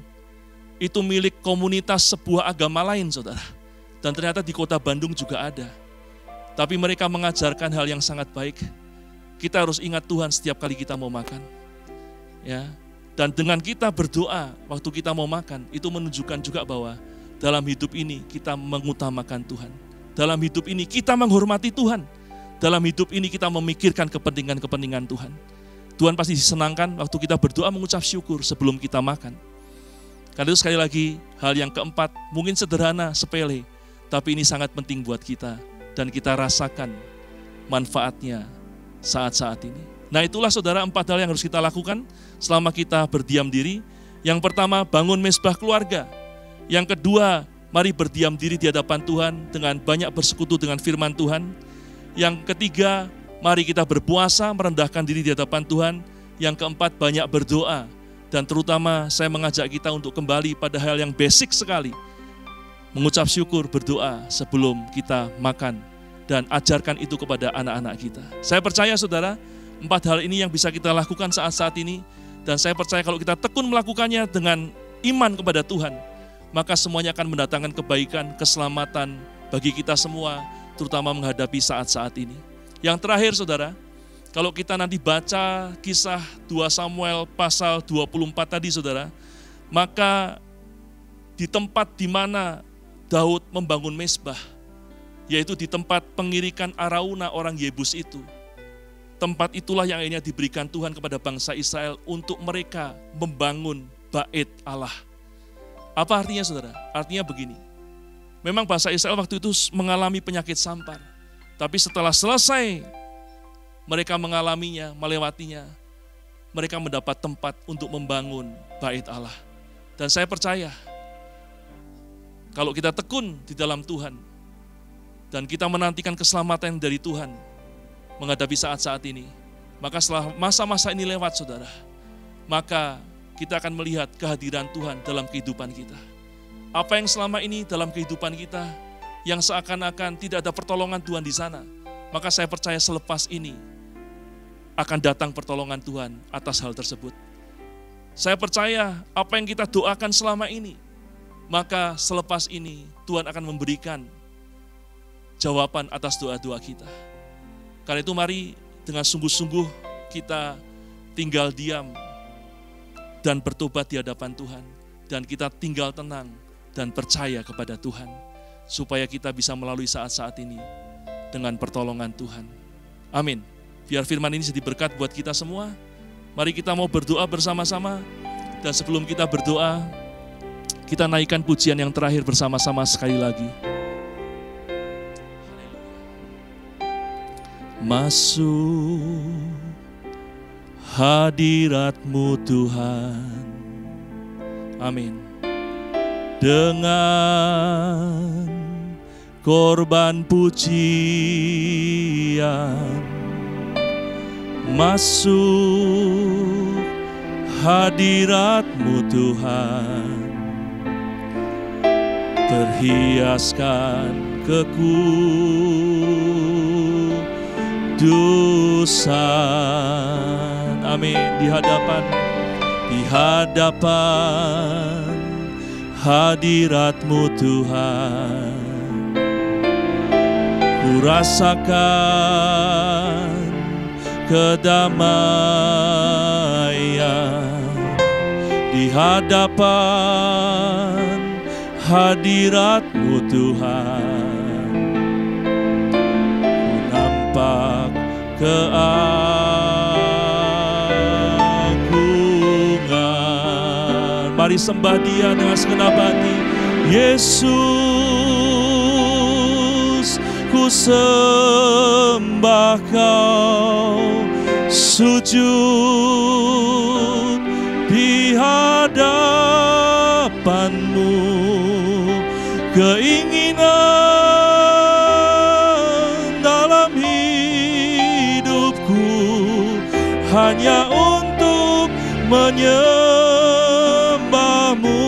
Itu milik komunitas sebuah agama lain, saudara. Dan ternyata di kota Bandung juga ada. Tapi mereka mengajarkan hal yang sangat baik. Kita harus ingat Tuhan setiap kali kita mau makan. Ya. Dan dengan kita berdoa waktu kita mau makan, itu menunjukkan juga bahwa dalam hidup ini kita mengutamakan Tuhan. Dalam hidup ini kita menghormati Tuhan. Dalam hidup ini kita memikirkan kepentingan-kepentingan Tuhan. Tuhan pasti disenangkan waktu kita berdoa mengucap syukur sebelum kita makan. Karena itu sekali lagi, hal yang keempat, mungkin sederhana, sepele, tapi ini sangat penting buat kita. Dan kita rasakan manfaatnya saat-saat ini. Nah itulah saudara 4 hal yang harus kita lakukan selama kita berdiam diri. Yang pertama, bangun mezbah keluarga. Yang kedua, mari berdiam diri di hadapan Tuhan dengan banyak bersekutu dengan firman Tuhan. Yang ketiga, mari kita berpuasa, merendahkan diri di hadapan Tuhan. Yang keempat, banyak berdoa. Dan terutama saya mengajak kita untuk kembali pada hal yang basic sekali. Mengucap syukur, berdoa sebelum kita makan. Dan ajarkan itu kepada anak-anak kita. Saya percaya saudara, 4 hal ini yang bisa kita lakukan saat-saat ini. Dan saya percaya kalau kita tekun melakukannya dengan iman kepada Tuhan, maka semuanya akan mendatangkan kebaikan, keselamatan bagi kita semua, terutama menghadapi saat-saat ini. Yang terakhir saudara, kalau kita nanti baca kisah 2 Samuel pasal 24 tadi saudara, maka di tempat di mana Daud membangun mezbah, yaitu di tempat pengirikan Arauna orang Yebus itu. Tempat itulah yang akhirnya diberikan Tuhan kepada bangsa Israel untuk mereka membangun bait Allah. Apa artinya saudara? Artinya begini, memang bangsa Israel waktu itu mengalami penyakit sampar, tapi setelah selesai mereka mengalaminya, melewatinya, mereka mendapat tempat untuk membangun bait Allah. Dan saya percaya, kalau kita tekun di dalam Tuhan, dan kita menantikan keselamatan dari Tuhan, menghadapi saat-saat ini, maka setelah masa-masa ini lewat saudara, maka kita akan melihat kehadiran Tuhan dalam kehidupan kita. Apa yang selama ini dalam kehidupan kita, yang seakan-akan tidak ada pertolongan Tuhan di sana, maka saya percaya selepas ini, akan datang pertolongan Tuhan atas hal tersebut. Saya percaya apa yang kita doakan selama ini, maka selepas ini Tuhan akan memberikan jawaban atas doa-doa kita. Karena itu mari dengan sungguh-sungguh kita tinggal diam dan bertobat di hadapan Tuhan. Dan kita tinggal tenang dan percaya kepada Tuhan. Supaya kita bisa melalui saat-saat ini dengan pertolongan Tuhan. Amin. Biar firman ini jadi berkat buat kita semua. Mari kita mau berdoa bersama-sama. Dan sebelum kita berdoa, kita naikkan pujian yang terakhir bersama-sama sekali lagi. Masuk hadirat-Mu Tuhan. Amin. Dengan korban pujian, masuk hadirat-Mu Tuhan, terhiaskan kekudusan. Amin. Di hadapan hadirat-Mu Tuhan, ku rasakan kedamaian. Di hadapan hadirat-Mu Tuhan, ku nampak keagungan. Mari sembah Dia dengan segenap hati. Yesus, ku sembah Kau, sujud di hadapan-Mu. Keinginan dalam hidupku hanya untuk menyembah-Mu.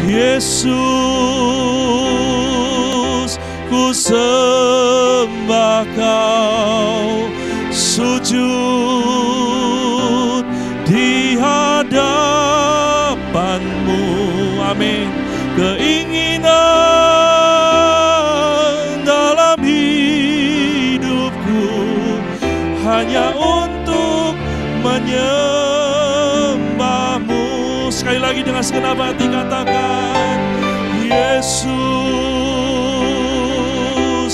Yesus, ku sembah Kau, sujud di hadapan-Mu. Amin. Keinginan dalam hidupku hanya untuk menyembah-Mu. Sekali lagi dengan segenap hati katakan, Yesus,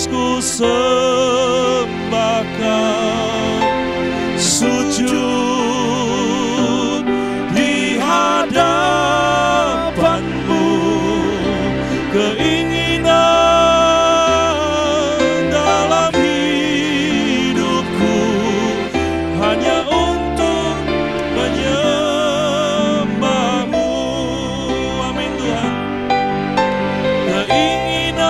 ku sembah Kau, sujud di hadapan-Mu. Keinginan dalam hidupku hanya untuk menyembah-Mu. Amin Tuhan. Keinginan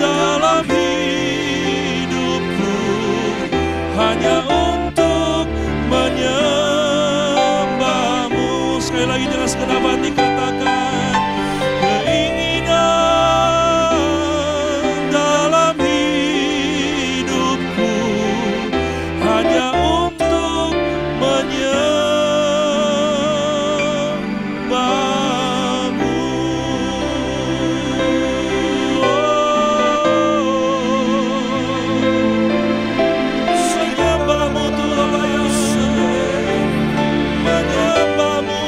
dalam hidupku hanya untuk menyembah-Mu. Sekali lagi dengan segenap hati katakan, keinginan dalam hidupku hanya untuk menyembah-Mu. Menyembah-Mu Tuhan Yesus, menyembah-Mu.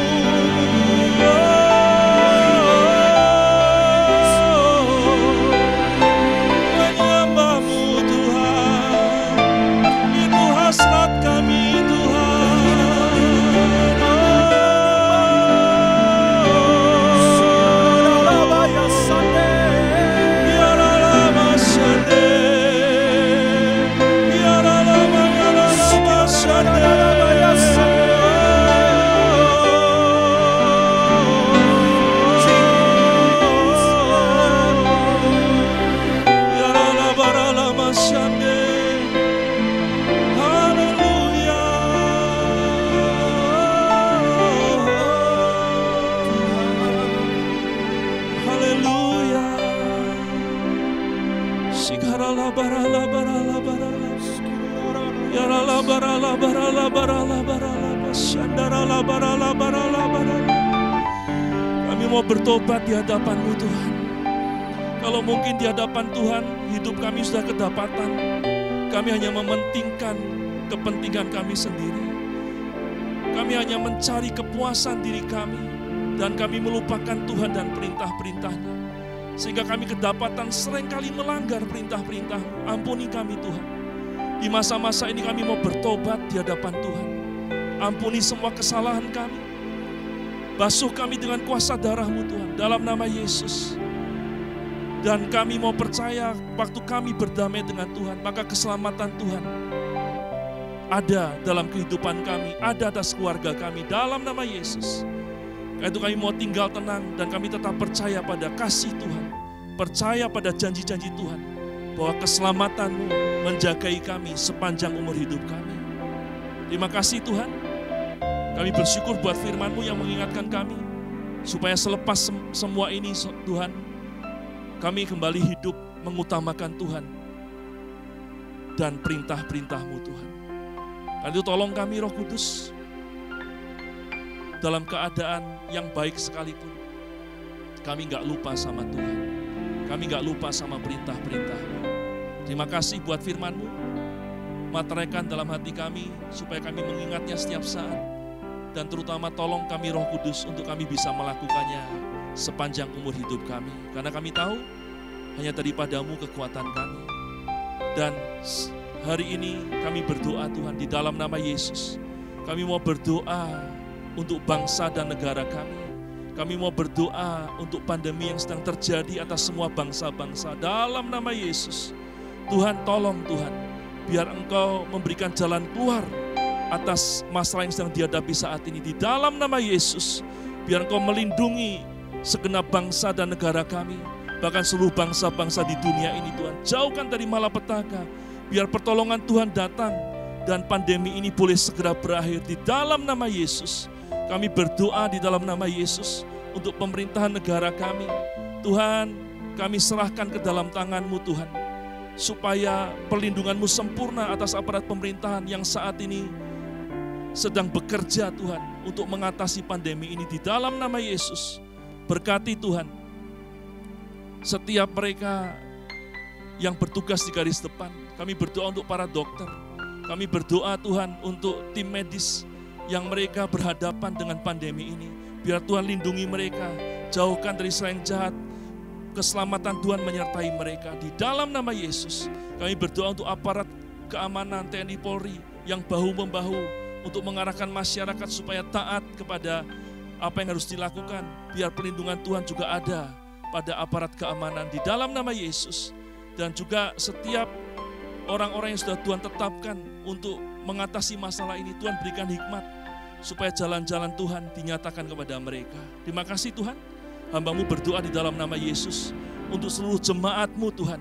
Kami mau bertobat di hadapan-Mu Tuhan. Kalau mungkin di hadapan Tuhan hidup kami sudah kedapatan, kami hanya mementingkan kepentingan kami sendiri. Kami hanya mencari kepuasan diri kami, dan kami melupakan Tuhan dan perintah-perintah-Nya. Sehingga kami kedapatan seringkali melanggar perintah-perintah-Mu. Ampuni kami Tuhan. Di masa-masa ini kami mau bertobat di hadapan Tuhan. Ampuni semua kesalahan kami. Basuh kami dengan kuasa darah-Mu Tuhan, dalam nama Yesus. Dan kami mau percaya waktu kami berdamai dengan Tuhan, maka keselamatan Tuhan ada dalam kehidupan kami, ada atas keluarga kami, dalam nama Yesus. Karena itu kami mau tinggal tenang dan kami tetap percaya pada kasih Tuhan, percaya pada janji-janji Tuhan, bahwa keselamatan-Mu menjagai kami sepanjang umur hidup kami. Terima kasih Tuhan, kami bersyukur buat firman-Mu yang mengingatkan kami, supaya selepas semua ini Tuhan, kami kembali hidup mengutamakan Tuhan dan perintah-perintah-Mu Tuhan. Karena itu tolong kami Roh Kudus, dalam keadaan yang baik sekalipun, kami gak lupa sama Tuhan. Kami gak lupa sama perintah-perintah-Mu. Terima kasih buat firman-Mu, materaikan dalam hati kami, supaya kami mengingatnya setiap saat. Dan terutama tolong kami Roh Kudus untuk kami bisa melakukannya sepanjang umur hidup kami. Karena kami tahu hanya daripada-Mu kekuatan kami. Dan hari ini kami berdoa Tuhan di dalam nama Yesus. Kami mau berdoa untuk bangsa dan negara kami. Kami mau berdoa untuk pandemi yang sedang terjadi atas semua bangsa-bangsa dalam nama Yesus. Tuhan tolong Tuhan, biar Engkau memberikan jalan keluar atas masalah yang sedang dihadapi saat ini di dalam nama Yesus. Biar Engkau melindungi segenap bangsa dan negara kami, bahkan seluruh bangsa-bangsa di dunia ini Tuhan. Jauhkan dari malapetaka, biar pertolongan Tuhan datang dan pandemi ini boleh segera berakhir di dalam nama Yesus. Kami berdoa di dalam nama Yesus untuk pemerintahan negara kami. Tuhan, kami serahkan ke dalam tangan-Mu Tuhan, supaya perlindungan-Mu sempurna atas aparat pemerintahan yang saat ini sedang bekerja Tuhan untuk mengatasi pandemi ini di dalam nama Yesus. Berkati Tuhan setiap mereka yang bertugas di garis depan. Kami berdoa untuk para dokter. Kami berdoa Tuhan untuk tim medis yang mereka berhadapan dengan pandemi ini. Biar Tuhan lindungi mereka, jauhkan dari serangan jahat. Keselamatan Tuhan menyertai mereka di dalam nama Yesus. Kami berdoa untuk aparat keamanan TNI Polri yang bahu-membahu untuk mengarahkan masyarakat supaya taat kepada apa yang harus dilakukan. Biar perlindungan Tuhan juga ada pada aparat keamanan di dalam nama Yesus. Dan juga setiap orang-orang yang sudah Tuhan tetapkan untuk mengatasi masalah ini, Tuhan berikan hikmat supaya jalan-jalan Tuhan dinyatakan kepada mereka. Terima kasih Tuhan, hamba-Mu berdoa di dalam nama Yesus untuk seluruh jemaat-Mu Tuhan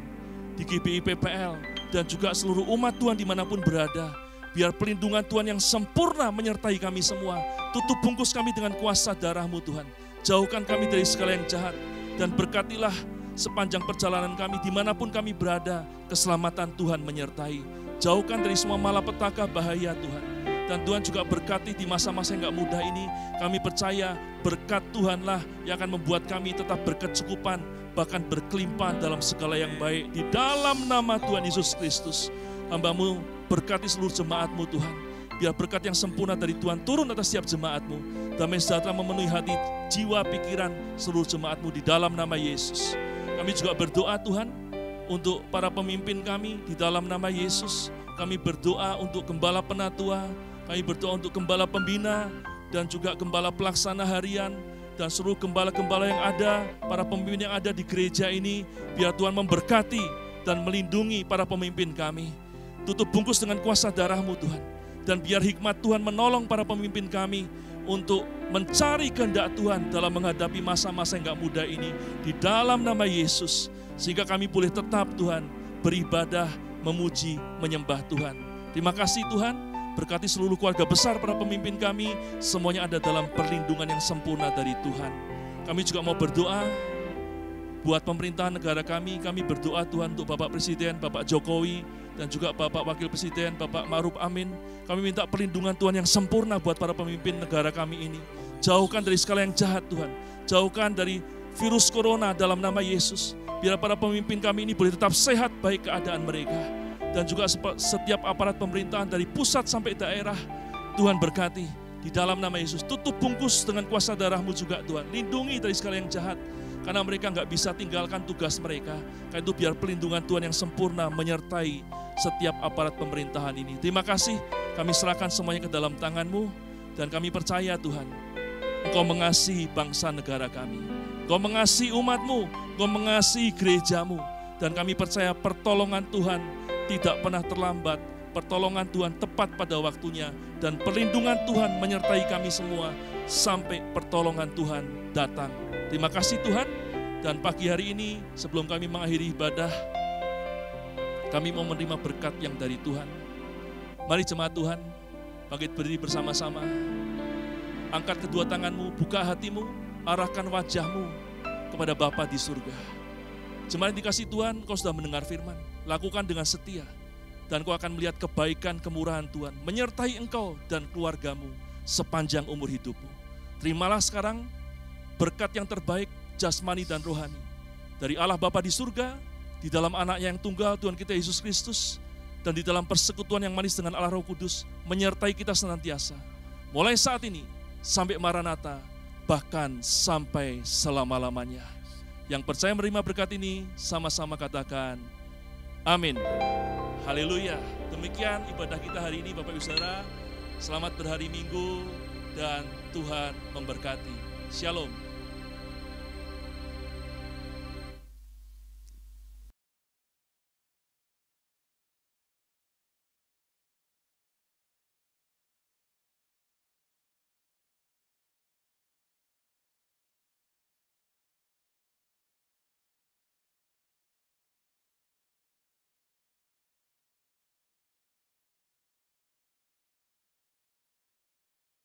di GBI PPL dan juga seluruh umat Tuhan dimanapun berada. Biar perlindungan Tuhan yang sempurna menyertai kami semua. Tutup bungkus kami dengan kuasa darah-Mu Tuhan. Jauhkan kami dari segala yang jahat. Dan berkatilah sepanjang perjalanan kami dimanapun kami berada. Keselamatan Tuhan menyertai. Jauhkan dari semua malapetaka bahaya Tuhan. Dan Tuhan juga berkati di masa-masa yang gak mudah ini. Kami percaya berkat Tuhanlah yang akan membuat kami tetap berkecukupan. Bahkan berkelimpahan dalam segala yang baik. Di dalam nama Tuhan Yesus Kristus. Hamba-Mu berkati seluruh jemaat-Mu Tuhan. Biar berkat yang sempurna dari Tuhan turun atas setiap jemaat-Mu. Damai sejahtera memenuhi hati, jiwa, pikiran seluruh jemaat-Mu di dalam nama Yesus. Kami juga berdoa Tuhan untuk para pemimpin kami di dalam nama Yesus. Kami berdoa untuk gembala penatua, kami berdoa untuk gembala pembina, dan juga gembala pelaksana harian, dan seluruh gembala-gembala yang ada, para pemimpin yang ada di gereja ini. Biar Tuhan memberkati dan melindungi para pemimpin kami. Tutup bungkus dengan kuasa darah-Mu Tuhan. Dan biar hikmat Tuhan menolong para pemimpin kami untuk mencari kehendak Tuhan dalam menghadapi masa-masa yang gak mudah ini. Di dalam nama Yesus. Sehingga kami boleh tetap Tuhan beribadah, memuji, menyembah Tuhan. Terima kasih Tuhan. Berkati seluruh keluarga besar para pemimpin kami. Semuanya ada dalam perlindungan yang sempurna dari Tuhan. Kami juga mau berdoa buat pemerintahan negara kami. Kami berdoa Tuhan untuk Bapak Presiden, Bapak Jokowi, dan juga Bapak Wakil Presiden, Bapak Ma'ruf Amin. Kami minta perlindungan Tuhan yang sempurna buat para pemimpin negara kami ini. Jauhkan dari segala yang jahat Tuhan. Jauhkan dari virus corona dalam nama Yesus. Biar para pemimpin kami ini boleh tetap sehat baik keadaan mereka. Dan juga setiap aparat pemerintahan dari pusat sampai daerah, Tuhan berkati di dalam nama Yesus. Tutup bungkus dengan kuasa darah-Mu juga Tuhan. Lindungi dari segala yang jahat. Karena mereka nggak bisa tinggalkan tugas mereka. Karena itu biar pelindungan Tuhan yang sempurna menyertai setiap aparat pemerintahan ini. Terima kasih, kami serahkan semuanya ke dalam tangan-Mu. Dan kami percaya Tuhan, Engkau mengasihi bangsa negara kami. Engkau mengasihi umat-Mu, Engkau mengasihi gereja-Mu. Dan kami percaya pertolongan Tuhan tidak pernah terlambat. Pertolongan Tuhan tepat pada waktunya. Dan perlindungan Tuhan menyertai kami semua sampai pertolongan Tuhan datang. Terima kasih Tuhan. Dan pagi hari ini sebelum kami mengakhiri ibadah, kami mau menerima berkat yang dari Tuhan. Mari jemaat Tuhan, bangkit berdiri bersama-sama. Angkat kedua tanganmu, buka hatimu, arahkan wajahmu kepada Bapa di surga. Jemaat dikasih Tuhan, kau sudah mendengar firman. Lakukan dengan setia. Dan kau akan melihat kebaikan, kemurahan Tuhan menyertai engkau dan keluargamu sepanjang umur hidupmu. Terimalah sekarang berkat yang terbaik jasmani dan rohani dari Allah Bapa di surga, di dalam anaknya yang tunggal Tuhan kita Yesus Kristus, dan di dalam persekutuan yang manis dengan Allah Roh Kudus menyertai kita senantiasa. Mulai saat ini sampai Maranatha, bahkan sampai selama-lamanya. Yang percaya menerima berkat ini sama-sama katakan amin. Haleluya. Demikian ibadah kita hari ini Bapak Ibu Saudara. Selamat berhari Minggu dan Tuhan memberkati. Shalom.